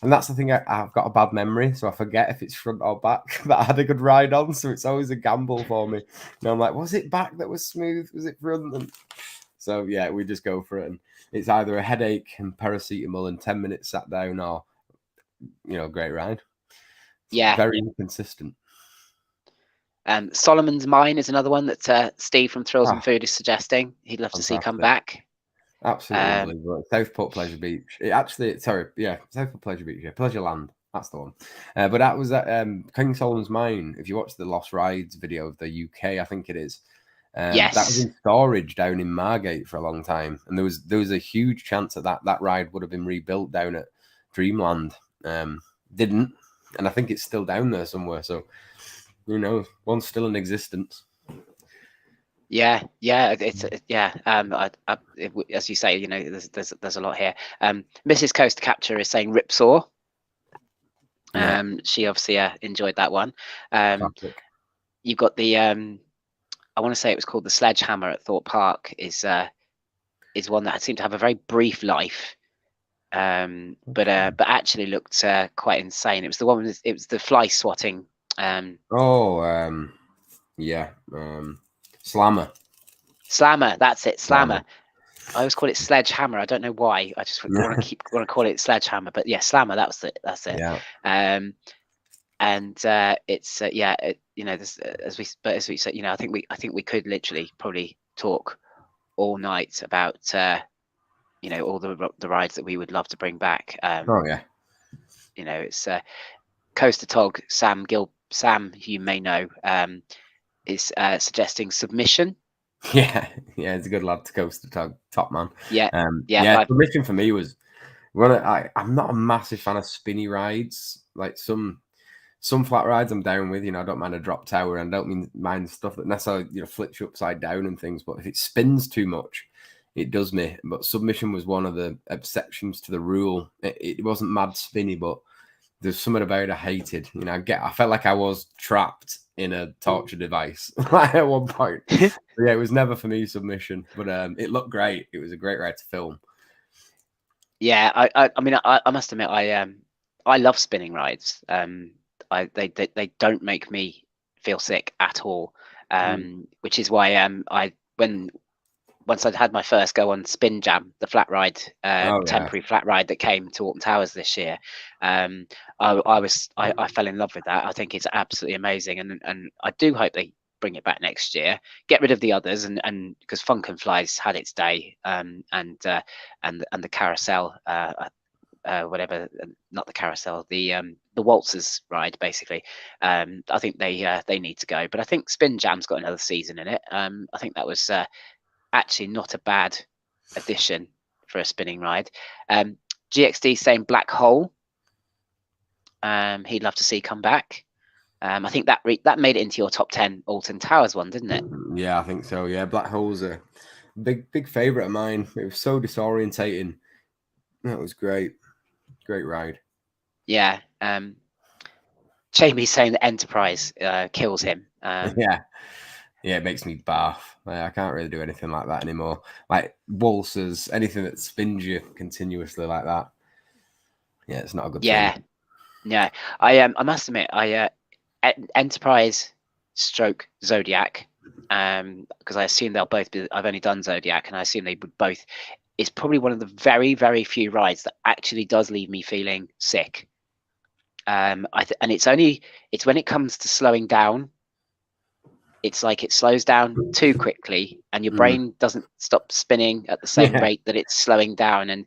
and that's the thing, I've got a bad memory, so I forget if it's front or back that I had a good ride on, so it's always a gamble for me. You know, I'm like, was it back that was smooth, was it front? And so yeah, we just go for it, and it's either a headache and paracetamol and 10 minutes sat down, or, you know, great ride. yeah. Very inconsistent. Solomon's Mine is another one that Steve from Thrills and Ah, Food is suggesting he'd love to see come fantastic. back. Absolutely unbelievable. Southport Pleasure Beach. Southport Pleasure Beach. Yeah, Pleasure Land. That's the one. But that was at King Solomon's Mine. If you watch the Lost Rides video of the UK, I think it is. That was Yes. in storage down in Margate for a long time, and there was a huge chance that ride would have been rebuilt down at Dreamland. Didn't, and I think it's still down there somewhere. So, you know, one's still in existence. Yeah, it's yeah. As you say, you know, there's a lot here. Mrs. Coast Capture is saying Ripsaw. Yeah, She obviously enjoyed that one. classic. You've got the I want to say it was called the Sledgehammer at Thorpe Park. Is one that seemed to have a very brief life, but actually looked quite insane. It was the one with, it was the fly swatting. Yeah, Slammer. Slammer, that's it, Slammer. Slammer. I always call it Sledgehammer. I don't know why. I just want to call it Sledgehammer, but yeah, Slammer. That's it. That's it. Yeah. And it's yeah, you know, this, as we said, you know, I think we could literally probably talk all night about you know, all the rides that we would love to bring back. Oh yeah. You know, it's Coaster Tog Sam, who you may know, is suggesting Submission. Yeah, it's a good lad to Coaster Tog, top man. Yeah, Submission for me was I'm not a massive fan of spinny rides. Like some flat rides I'm down with, you know, I don't mind a drop tower, and I don't mind stuff that necessarily, you know, flips you upside down and things, but if it spins too much, it does me. But Submission was one of the exceptions to the rule. It wasn't mad spinny, but there's something about it I hated. You know, I felt like I was trapped in a torture device at one point. Yeah, it was never for me, Submission, but it looked great. It was a great ride to film. Yeah, I mean, I must admit, I love spinning rides. They don't make me feel sick at all. Which is why once I'd had my first go on Spin Jam, the flat ride, temporary flat ride that came to Alton Towers this year, I fell in love with that. I think it's absolutely amazing, and I do hope they bring it back next year. Get rid of the others, and because Funk and Fly's had its day, and the carousel, whatever, not the carousel, the waltzers ride basically. I think they need to go, but I think Spin Jam's got another season in it. I think that was actually not a bad addition for a spinning ride. GXD saying Black Hole. He'd love to see come back. I think that made it into your top 10 Alton Towers one, didn't it? Yeah, I think so. Yeah, Black Hole's a big favorite of mine. It was so disorientating. That was great. Great ride. Yeah. Jamie's saying that Enterprise kills him. Yeah, it makes me barf. I can't really do anything like that anymore. Like waltzers, anything that spins you continuously like that. Yeah, it's not a good thing. Yeah. I must admit, Enterprise stroke Zodiac, because I assume they'll both be. I've only done Zodiac, and I assume they would both. It's probably one of the very, very few rides that actually does leave me feeling sick. And it's when it comes to slowing down it's like it slows down too quickly, and your brain doesn't stop spinning at the same Yeah. rate that it's slowing down. And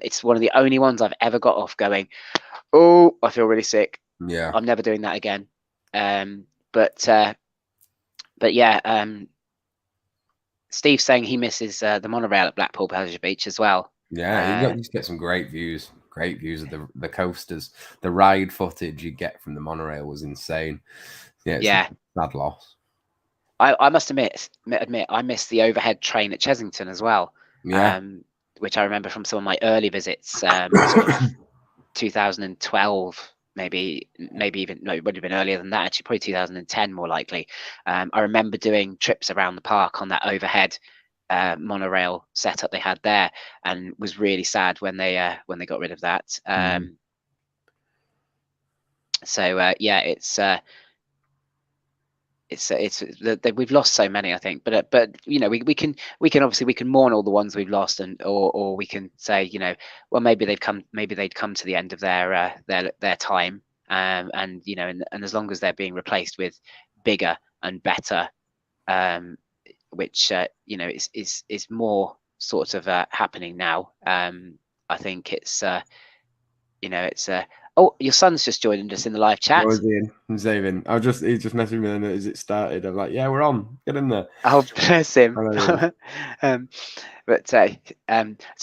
it's one of the only ones I've ever got off going, oh, I feel really sick. Yeah. I'm never doing that again. But yeah, Steve's saying he misses the monorail at Blackpool Pleasure Beach as well. Yeah, you just get some great views of the coasters. The ride footage you get from the monorail was insane. Yeah, it's a sad loss. I must admit, I missed the overhead train at Chesington as well. Yeah. Which I remember from some of my early visits, sort of 2012, maybe even, no, it would have been earlier than that, actually, probably 2010 more likely. I remember doing trips around the park on that overhead monorail setup they had there, and was really sad when they got rid of that. So yeah, we've lost so many, I think, but you know, we can obviously we can mourn all the ones we've lost, and or we can say, you know, well, maybe they'd come to the end of their time, and you know, and as long as they're being replaced with bigger and better, which you know, is more sort of happening now. I think it's you know, it's oh, your son's just joined us in the live chat. What was he in? I'm saving. He just messaged me and as it started. I'm like, yeah, we're on. Get in there. Oh, bless him. But so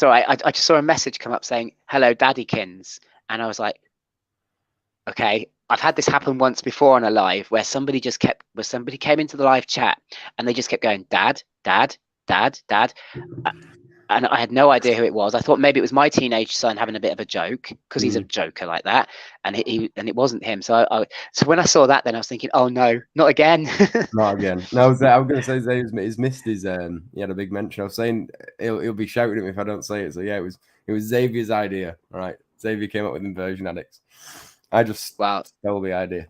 I just saw a message come up saying, hello, Daddykins. And I was like, okay, I've had this happen once before on a live where somebody came into the live chat and they just kept going, Dad, Dad, Dad, Dad. And I had no idea who it was. I thought maybe it was my teenage son having a bit of a joke, because he's a joker like that, and it wasn't him. So so when I saw that, then I was thinking, oh no, not again. Not again. No, I was going to say he's missed his. He had a big mention. I was saying he'll be shouting at me if I don't say it. So yeah, it was Xavier's idea. All right, Xavier came up with Inversion Addicts. I just stole the idea.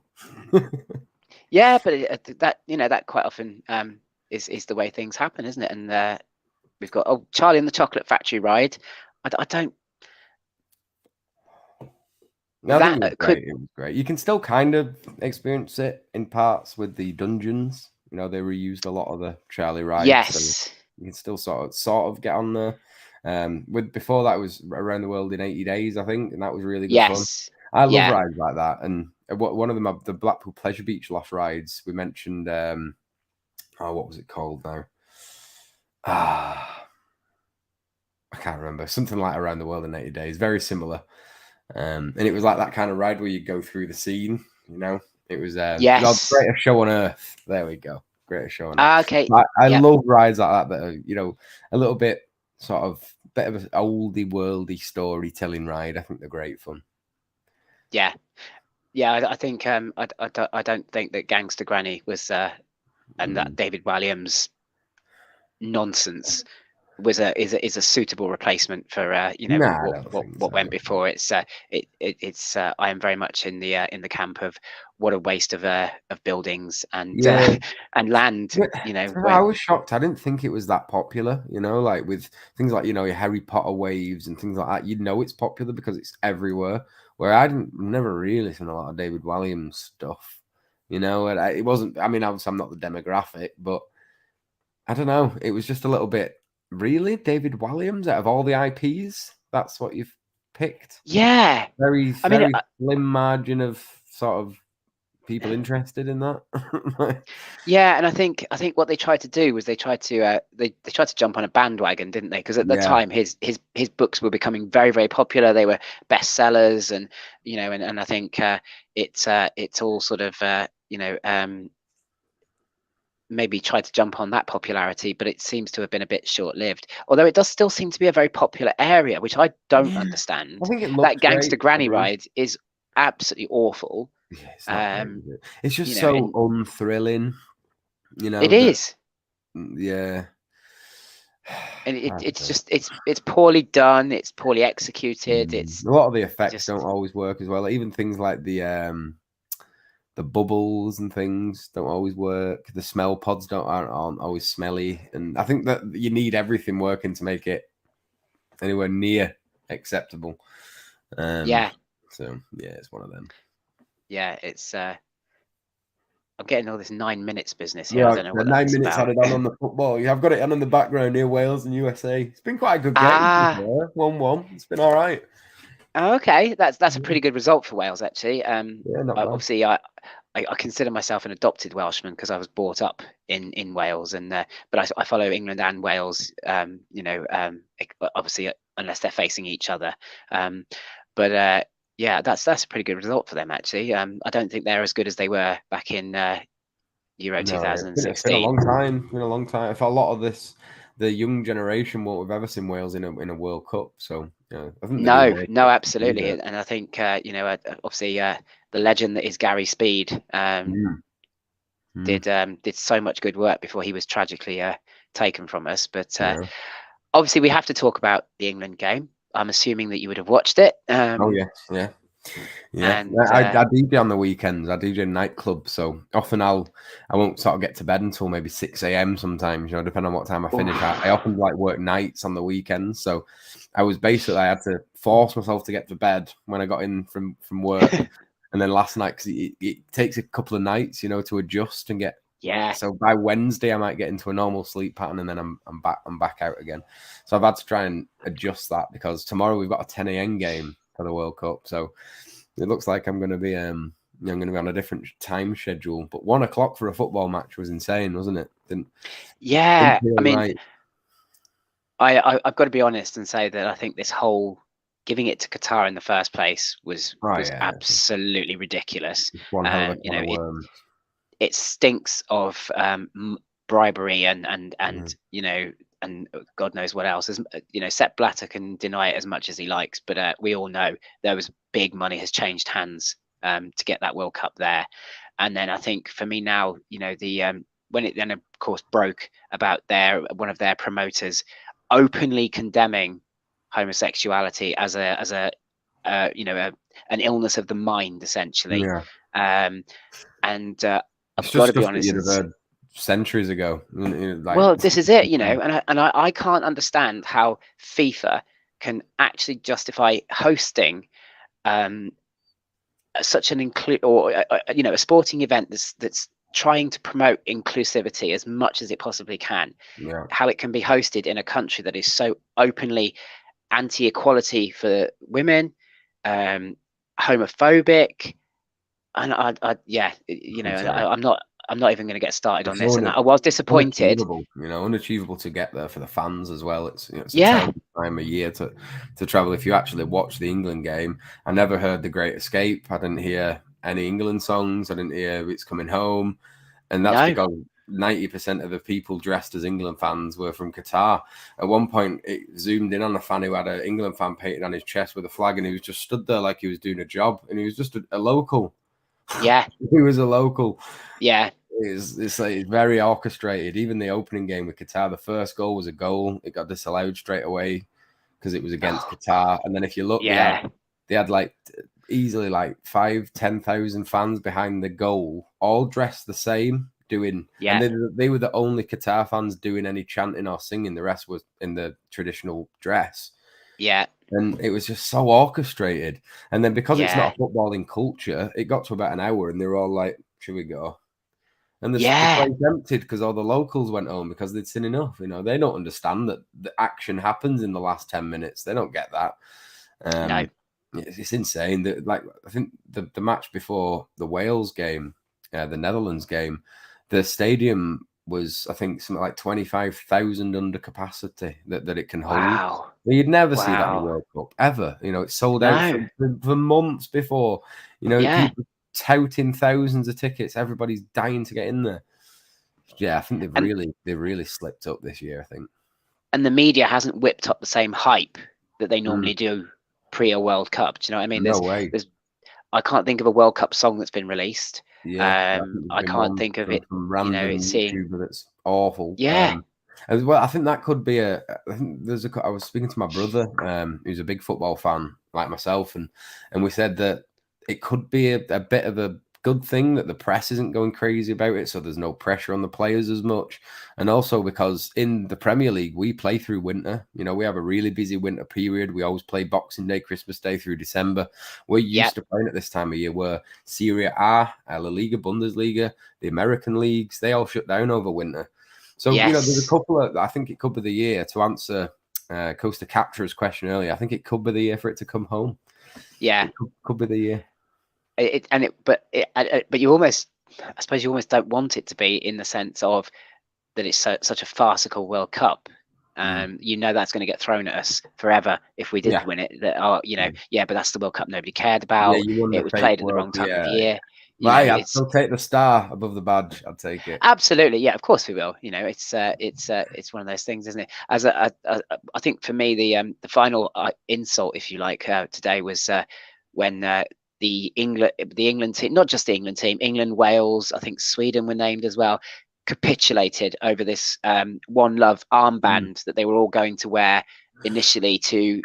Yeah, but that, you know, that quite often is the way things happen, isn't it? And we've got Charlie and the Chocolate Factory ride. I don't. No, I think it was great. You can still kind of experience it in parts with the dungeons. You know, they reused a lot of the Charlie rides. Yes. So you can still sort of get on there. With before that was Around the World in 80 Days, I think, and that was really good fun. I love rides like that. And one of them, the Blackpool Pleasure Beach Lost rides, we mentioned. What was it called now? I can't remember. Something like Around the World in 80 Days. Very similar. And it was like that kind of ride where you go through the scene, you know. It was Greatest Show on Earth. There we go. Greatest Show on Earth. Okay. I love rides like that are, you know, a little bit sort of bit of an oldie worldy storytelling ride. I think they're great fun. Yeah. I think I don't think that Gangster Granny was and that David Walliams nonsense is a suitable replacement for you know, what went before. It's I am very much in the camp of what a waste of buildings and land. You know, I was shocked. I didn't think it was that popular. You know, like with things like, you know, your Harry Potter waves and things like that. You know, it's popular because it's everywhere. Where I never really seen a lot of David Walliams stuff. You know, and it wasn't. I mean, obviously, I'm not the demographic, but I don't know. It was just a little bit. Really, David Walliams, out of all the IPs, that's what you've picked? Yeah, very slim margin of sort of people interested in that. Yeah, and I think what they tried to do was they tried to jump on a bandwagon, didn't they? Because at the time his books were becoming very, very popular. They were bestsellers, and you know, and I think it's all sort of you know, maybe tried to jump on that popularity, but it seems to have been a bit short-lived. Although it does still seem to be a very popular area, which I don't understand. I think that Gangster Granny ride is absolutely awful. Yeah, it's not great, is it? It's just so unthrilling, you know. It is. Yeah. And it's poorly done. It's poorly executed. It's a lot of the effects don't always work as well. Even things like the bubbles and things don't always work. The smell pods aren't always smelly, and I think that you need everything working to make it anywhere near acceptable. So yeah, it's one of them. Yeah, it's. I I'm getting all this 9 minutes business here. I Yeah, don't know the what 9 that's minutes about. added on the football. Yeah, I've got it on in the background near Wales and USA. It's been quite a good game. Ah, 1-1. It's been all right. okay. That's a pretty good result for Wales, actually. Yeah, not bad. Obviously, I consider myself an adopted Welshman because I was brought up in Wales, and but I follow England and Wales. Obviously, unless they're facing each other. But yeah, that's a pretty good result for them, actually. I don't think they're as good as they were back in Euro No, yeah, it's been a 2016. long time. It's been a long time. For a lot of this, the young generation won't have ever seen Wales in a World Cup. So yeah, I think they're doing No, great. no, absolutely, and I think obviously the legend that is Gary Speed did so much good work before he was tragically taken from us. But Yeah. obviously, we have to talk about the England game. I'm assuming that you would have watched it. Oh yes, yeah. Yeah, And I DJ on the weekends. I DJ nightclub, so often I won't sort of get to bed until maybe 6 a.m. sometimes, depending on what time I finish. I often like work nights on the weekends, so I had to force myself to get to bed when I got in from work, and then last night because it takes a couple of nights, to adjust and get. yeah, So by Wednesday I might get into a normal sleep pattern, and then I'm back out again. So I've had to try and adjust that because tomorrow we've got a 10 a.m. game for the World Cup, so. It looks like I'm going to be I'm going to be on a different time schedule. But 1 o'clock for a football match was insane, wasn't it? Didn't I mean, right. I've got to be honest and say that I think this whole giving it to Qatar in the first place was absolutely ridiculous. It's one hell of a can of worms. It stinks of bribery and and God knows what else. Sepp Blatter can deny it as much as he likes, but we all know there was big money has changed hands to get that World Cup there. And then I think for me now, when it then of course broke about one of their promoters openly condemning homosexuality as an illness of the mind, essentially. Yeah. And I've got to be honest. You'd have heard centuries ago. Well, this is it, and I can't understand how FIFA can actually justify hosting such an a sporting event that's trying to promote inclusivity as much as it possibly can. Yeah. How it can be hosted in a country that is so openly anti-equality for women, homophobic, and I'm not even going to get started on this. And I was disappointed. Unachievable to get there for the fans as well. It's a terrible time of year to travel. If you actually watch the England game, I never heard The Great Escape. I didn't hear any England songs. I didn't hear It's Coming Home. And that's because 90% of the people dressed as England fans were from Qatar. At one point, it zoomed in on a fan who had an England fan painted on his chest with a flag, and he was just stood there like he was doing a job, and he was just a local. Yeah. He was a local. Yeah. It's very orchestrated. Even the opening game with Qatar, the first goal was a goal. It got disallowed straight away because it was against Qatar. And then if you look, they had like easily like 5,000-10,000 fans behind the goal, all dressed the same, doing. Yeah. And they were the only Qatar fans doing any chanting or singing. The rest was in the traditional dress. Yeah. And it was just so orchestrated. And then because it's not a footballing culture, it got to about an hour and they were all like, should we go? And the place emptied because all the locals went home because they'd seen enough. They don't understand that the action happens in the last 10 minutes. They don't get that. No. It's insane. I think the match before the Wales game, the Netherlands game, the stadium was, I think, something like 25,000 under capacity that it can hold. Wow. You'd never see that in the World Cup, ever. It's sold out for months before. People touting thousands of tickets. Everybody's dying to get in there. Yeah, I think they've really slipped up this year, I think. And the media hasn't whipped up the same hype that they normally do pre a World Cup. Do you know what I mean? No way. I can't think of a World Cup song that's been released. Yeah, I can't think of it. From random YouTuber that's awful. Yeah. As well, I think that could be I think I was speaking to my brother, who's a big football fan like myself, and we said that it could be a bit of a good thing that the press isn't going crazy about it, so there's no pressure on the players as much. And also because in the Premier League, we play through winter. You know, we have a really busy winter period. We always play Boxing Day, Christmas Day through December. We're used to playing at this time of year where Serie A, La Liga, Bundesliga, the American leagues, they all shut down over winter. So, you know, there's a couple of, I think it could be the year to answer Costa Captura's question earlier. I think it could be the year for it to come home. Yeah. It could be the year. But you almost, I suppose you almost don't want it to be, in the sense of that it's such a farcical World Cup. You know that's going to get thrown at us forever if we did win it. That you know, but that's the World Cup nobody cared about. It was played at the wrong time of year. I'd still take the star above the badge. I'd take it. Absolutely, yeah, of course we will. You know, it's one of those things, isn't it? I think for me, the final insult, if you like, today was when the England team, not just the England team, England, Wales, I think Sweden were named as well, capitulated over this One Love armband that they were all going to wear initially to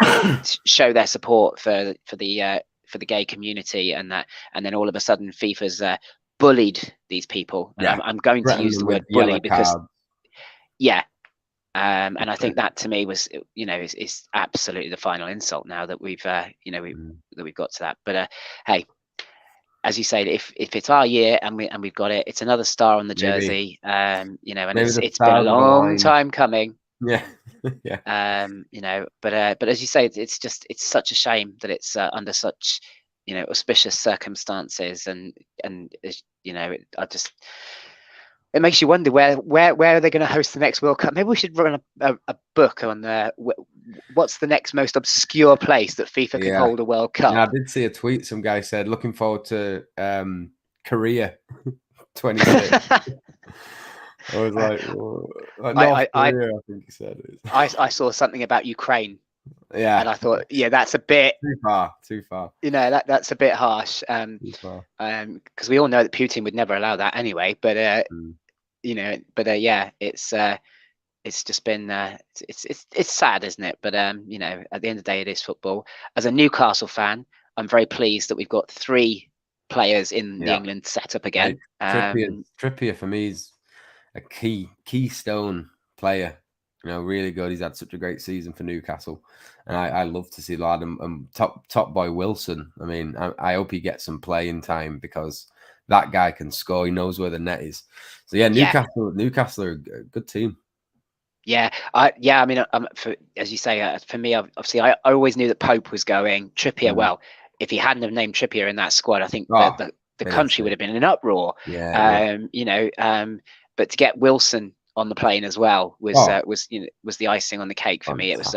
show their support for the gay community, and then all of a sudden FIFA's bullied these people. And I'm going to use the word bully because and I think that to me was, you know, is absolutely the final insult now that we've that we've got to that. But hey, as you say, if it's our year and we've got it, it's another star on the jersey. You know, and it's been a long time coming. Yeah. You know, but as you say, it's such a shame that it's under such, you know, auspicious circumstances, and you know, it makes you wonder where are they going to host the next World Cup. Maybe we should run a book on what's the next most obscure place that FIFA can hold a World Cup. Yeah, I did see a tweet. Some guy said, looking forward to Korea 26. I was like, North Korea, I think he said it. I saw something about Ukraine. Yeah. And I thought, that's a bit too far. You know, that's a bit harsh. Because we all know that Putin would never allow that anyway. But you know, but it's just been it's sad, isn't it? But you know, at the end of the day, it is football. As a Newcastle fan, I'm very pleased that we've got 3 players in the England setup again. Trippier for me is a keystone player. You know, really good. He's had such a great season for Newcastle, and I love to see the lad. And top boy Wilson. I mean, I hope he gets some playing time because that guy can score. He knows where the net is. So Newcastle are a good team. Yeah, I mean, as you say, for me, obviously, I always knew that Pope was going. Trippier, well, if he hadn't have named Trippier in that squad, I think the country would have been in an uproar. You know, but to get Wilson on the plane as well was the icing on the cake for me. It was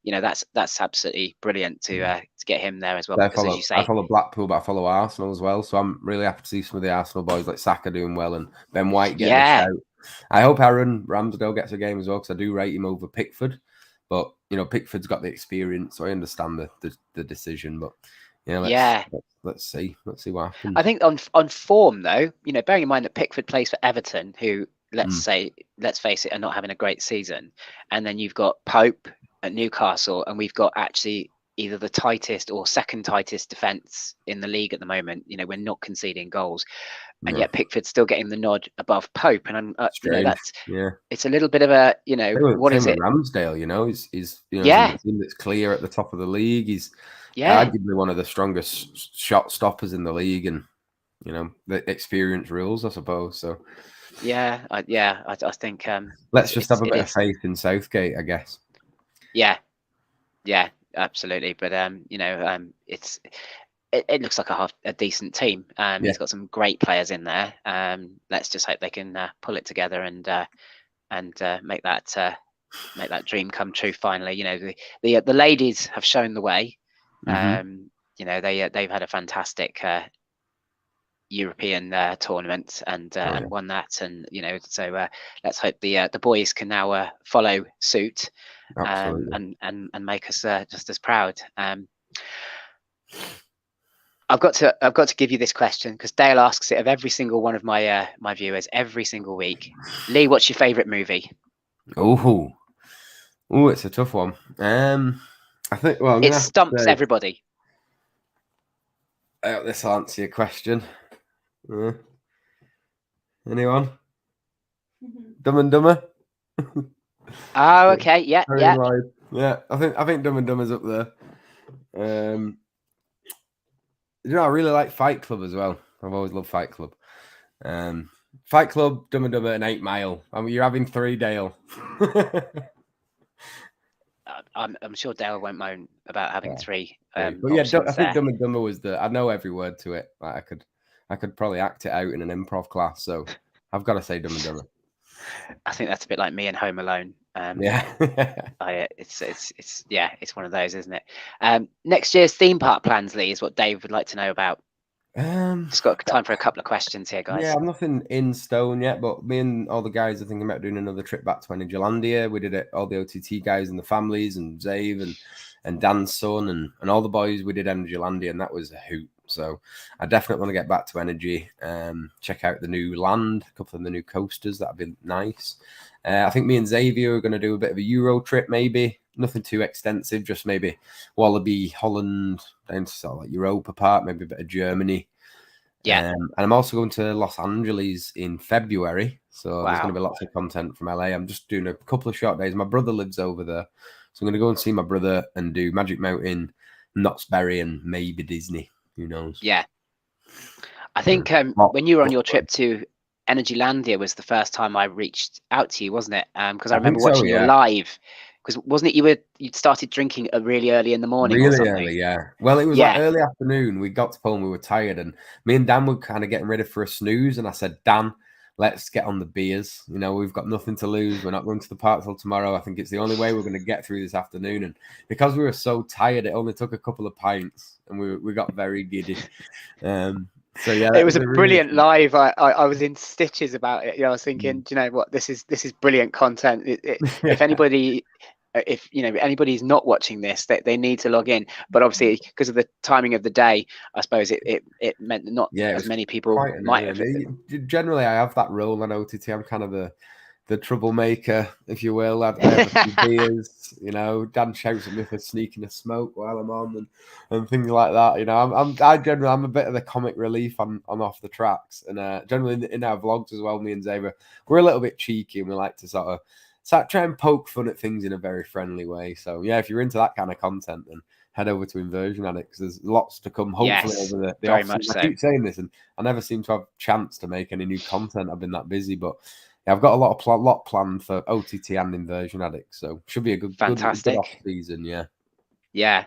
you know, that's absolutely brilliant to get him there as well. As you say, I follow Blackpool, but I follow Arsenal as well. So I'm really happy to see some of the Arsenal boys like Saka doing well and Ben White getting a shout. I hope Aaron Ramsdale gets a game as well because I do rate him over Pickford. But you know, Pickford's got the experience, so I understand the decision. But let's see what happens. I think on form though, you know, bearing in mind that Pickford plays for Everton, who let's face it, are not having a great season, and then you've got Pope at Newcastle, and we've got actually either the tightest or second tightest defense in the league at the moment. You know, we're not conceding goals, and yet Pickford's still getting the nod above Pope. And I'm, you know, it's a little bit of a, you know, what is it? Ramsdale, you know, he's you know, he's in that's clear at the top of the league. He's arguably one of the strongest shot stoppers in the league, and you know, the experience rules, I suppose. So. I think let's just have a bit of faith in Southgate, I guess. Yeah, absolutely. But you know, it looks like a decent team. He's got some great players in there. Let's just hope they can pull it together and make that dream come true finally. You know, the ladies have shown the way. You know, they've had a fantastic European tournament and won that, and you know, so let's hope the boys can now follow suit and make us just as proud. I've got to give you this question because Dale asks it of every single one of my my viewers every single week. Lee, what's your favorite movie? Oh, it's a tough one. I think it stumps everybody. This will answer your question. Anyone? Dumb and Dumber. Oh, okay. Yeah, yeah. Yeah, I think Dumb and Dumber's up there. You know, I really like Fight Club as well. I've always loved Fight Club. Fight Club, Dumb and Dumber, and 8 Mile. I mean, you're having 3, Dale. I'm sure Dale won't moan about having 3 but yeah, options I think there. Dumb and Dumber was I know every word to it. Like, I could probably act it out in an improv class. So I've got to say Dumb and Dumber. I think that's a bit like me and Home Alone. Yeah. It's one of those, isn't it? Next year's theme park plans, Lee, is what Dave would like to know about. Just got time for a couple of questions here, guys. Yeah, I'm nothing in stone yet, but me and all the guys are thinking about doing another trip back to Energylandia. We did it, all the OTT guys and the families, and Zave and Dan's son and all the boys. We did Energylandia, and that was a hoot. So I definitely want to get back to Energy, check out the new land, a couple of the new coasters. That'd be nice. I think me and Xavier are going to do a bit of a Euro trip, maybe. Nothing too extensive, just maybe Wallaby, Holland, down to sort of like Europa Park, maybe a bit of Germany. Yeah. And I'm also going to Los Angeles in February. So there's going to be lots of content from LA. I'm just doing a couple of short days. My brother lives over there. So I'm going to go and see my brother and do Magic Mountain, Knott's Berry, and maybe Disney. Who knows? Yeah. I think when you were on your trip to Energylandia was the first time I reached out to you, wasn't it? Because I remember watching you live. Because wasn't it you'd started drinking really early in the morning or something? Early, yeah. Well, it was like early afternoon. We got to Poland, we were tired, and me and Dan were kind of getting ready for a snooze. And I said, Dan, let's get on the beers. You know, we've got nothing to lose. We're not going to the park till tomorrow. I think it's the only way we're going to get through this afternoon. And because we were so tired, it only took a couple of pints, and we got very giddy. So yeah, it was a brilliant live. I was in stitches about it. You know, I was thinking, do you know what? This is brilliant content. If anybody. If anybody's not watching this, they need to log in. But obviously, because of the timing of the day, I suppose it meant that not as many people might have. Generally, I have that role on OTT. I'm kind of the troublemaker, if you will. I have a few beers, Dan shouts at me for sneaking a smoke while I'm on and things like that. I'm a bit of the comic relief on off the tracks. And generally in our vlogs as well, me and Xavier, we're a little bit cheeky and we like to sort of try and poke fun at things in a very friendly way. So yeah, if you're into that kind of content, then head over to Inversion Addicts. There's lots to come, hopefully, over the very much so. I keep saying this, and I never seem to have a chance to make any new content. I've been that busy, but yeah, I've got a lot planned for OTT and Inversion Addicts, so should be a good off season. Yeah.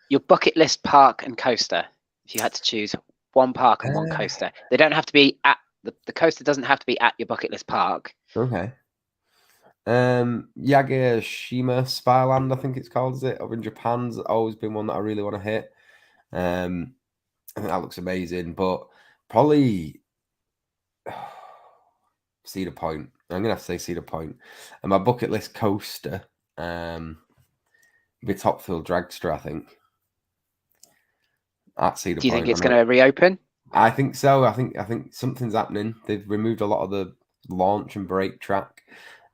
Your bucket list park and coaster. If you had to choose one park and one coaster, they don't have to be at the coaster. Doesn't have to be at your bucket list park. Okay. Yagishima Spyland, I think it's called, is it? Over in Japan's always been one that I really want to hit. I think that looks amazing, but probably Cedar Point. I'm gonna have to say Cedar Point. And my bucket list coaster, be Topfield Dragster, I think. At Cedar Point. Do you think it's going to reopen? I think so. I think something's happening. They've removed a lot of the launch and brake track.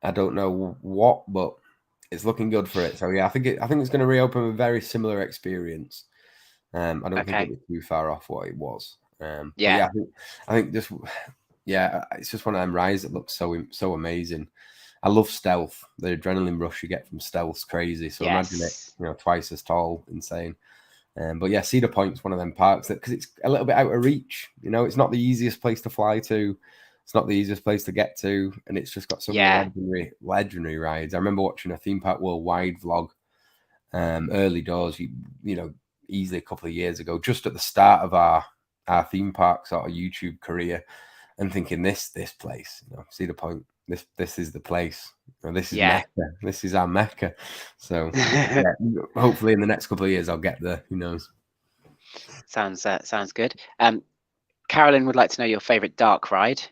I don't know what, but it's looking good for it. So yeah, I think it's going to reopen a very similar experience. I don't think it'll be too far off what it was. I think it's just one of them rides that looks so amazing. I love stealth. The adrenaline rush you get from stealth's crazy. So imagine it, twice as tall, insane. But yeah, Cedar Point's one of them parks that, because it's a little bit out of reach. It's not the easiest place to fly to. It's not the easiest place to get to, and it's just got some legendary rides. I remember watching a Theme Park Worldwide vlog, early doors, easily a couple of years ago, just at the start of our theme park sort of YouTube career, and thinking this place, Cedar Point, this is the place. This is Mecca. This is our Mecca. So hopefully in the next couple of years I'll get there. Who knows? Sounds good. Carolyn would like to know your favorite dark ride.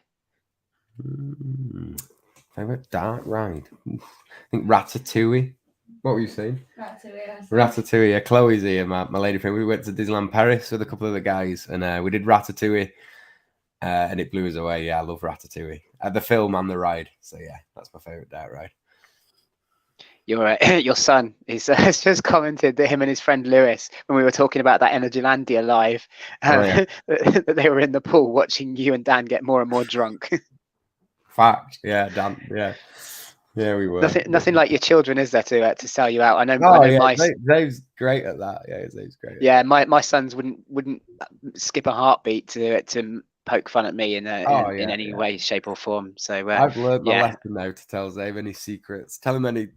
Favorite dark ride? I think Ratatouille. What were you saying? Ratatouille. Yeah, Chloe's here, my lady friend. We went to Disneyland Paris with a couple of the guys, and we did Ratatouille, and it blew us away. Yeah, I love Ratatouille. The film and the ride. So yeah, that's my favorite dark ride. your son has just commented that him and his friend Lewis, when we were talking about that Energylandia live, that they were in the pool watching you and Dan get more and more drunk. Fact, yeah, Dan, yeah, we were. Nothing like your children, is there, to sell you out? I know. Oh I know yeah, my Dave's great at that. Yeah, Dave's great. Yeah, my sons wouldn't skip a heartbeat to poke fun at me in any way, shape, or form. So I've learned my yeah. lesson now to tell Dave any secrets. Tell him any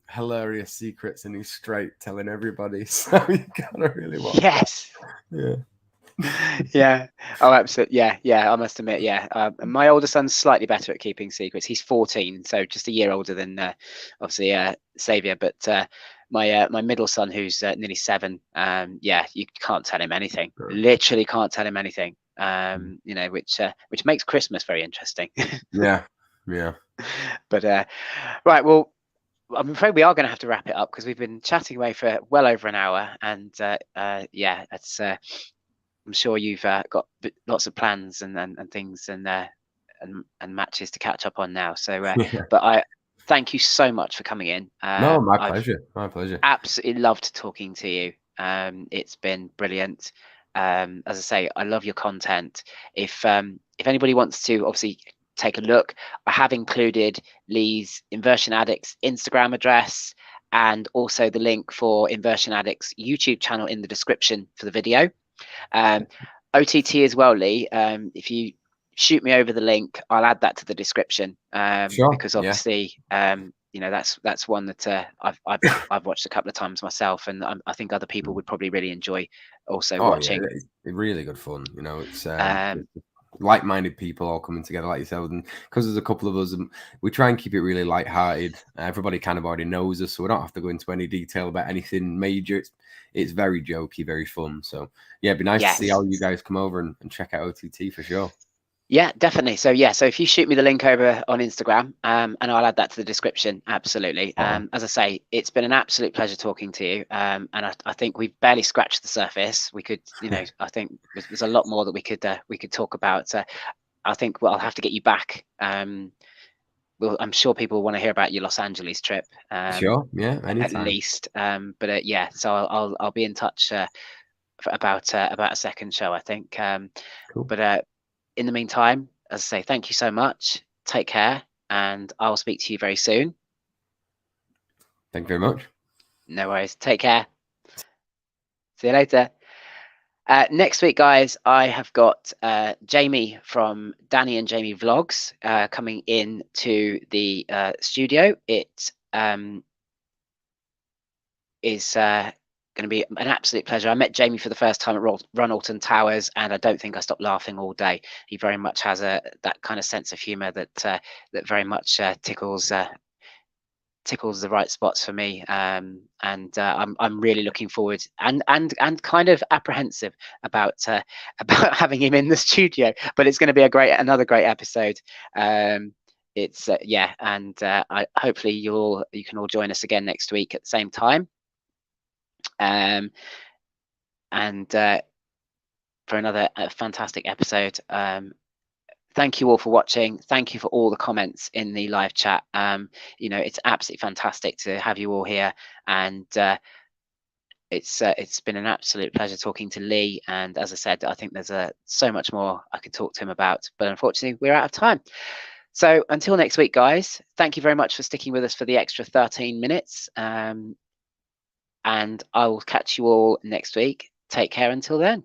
hilarious secrets, and he's straight telling everybody. So you gotta really watch. Yes. That. Yeah. Oh, absolutely. Yeah. I must admit, yeah. My older son's slightly better at keeping secrets. He's 14, so just a year older than obviously Xavier. But my middle son, who's nearly 7, yeah, you can't tell him anything. Literally can't tell him anything. You know, which makes Christmas very interesting. Yeah. But right, well, I'm afraid we are going to have to wrap it up because we've been chatting away for well over an hour, and yeah, that's. I'm sure you've got lots of plans and things and matches to catch up on now. So, but I thank you so much for coming in. No, my pleasure. My pleasure. Absolutely loved talking to you. It's been brilliant. As I say, I love your content. If anybody wants to obviously take a look, I have included Lee's Inversion Addicts Instagram address and also the link for Inversion Addicts YouTube channel in the description for the video. OTT as well, Lee. If you shoot me over the link, I'll add that to the description. Sure, because obviously, you know, that's one that I've watched a couple of times myself, and I think other people would probably really enjoy also watching. Yeah, it's really good fun. You know, it's like-minded people all coming together like yourself, and because there's a couple of us, and we try and keep it really light-hearted. Everybody kind of already knows us, so we don't have to go into any detail about anything major. It's very jokey, very fun. So yeah, it'd be nice to see how you guys come over and check out OTT for sure. Yeah, definitely. So yeah, so if you shoot me the link over on Instagram, and I'll add that to the description. Absolutely. As I say, it's been an absolute pleasure talking to you. And I think we've barely scratched the surface. We could, you know, I think there's a lot more that we could talk about. I think I'll have to get you back. I'm sure people want to hear about your Los Angeles trip. Sure. Yeah. Anytime. At least. But yeah, so I'll be in touch about a second show, I think. Cool. But in the meantime, as I say, thank you so much. Take care, and I'll speak to you very soon. Thank you very much. No worries. Take care. See you later. Next week, guys, I have got Jamie from Danny and Jamie Vlogs coming in to the studio. It is going to be an absolute pleasure. I met Jamie for the first time at Runalton Towers, and I don't think I stopped laughing all day. He very much has that kind of sense of humour that very much tickles the right spots for me, and I'm really looking forward and kind of apprehensive about having him in the studio. But it's going to be another great episode. It's yeah, and hopefully you can all join us again next week at the same time. And for another fantastic episode. Thank you all for watching. Thank you for all the comments in the live chat. You know, it's absolutely fantastic to have you all here, and it's been an absolute pleasure talking to Lee. And as I said, I think there's so much more I could talk to him about, but unfortunately we're out of time. So until next week, guys, thank you very much for sticking with us for the extra 13 minutes. And I will catch you all next week. Take care until then.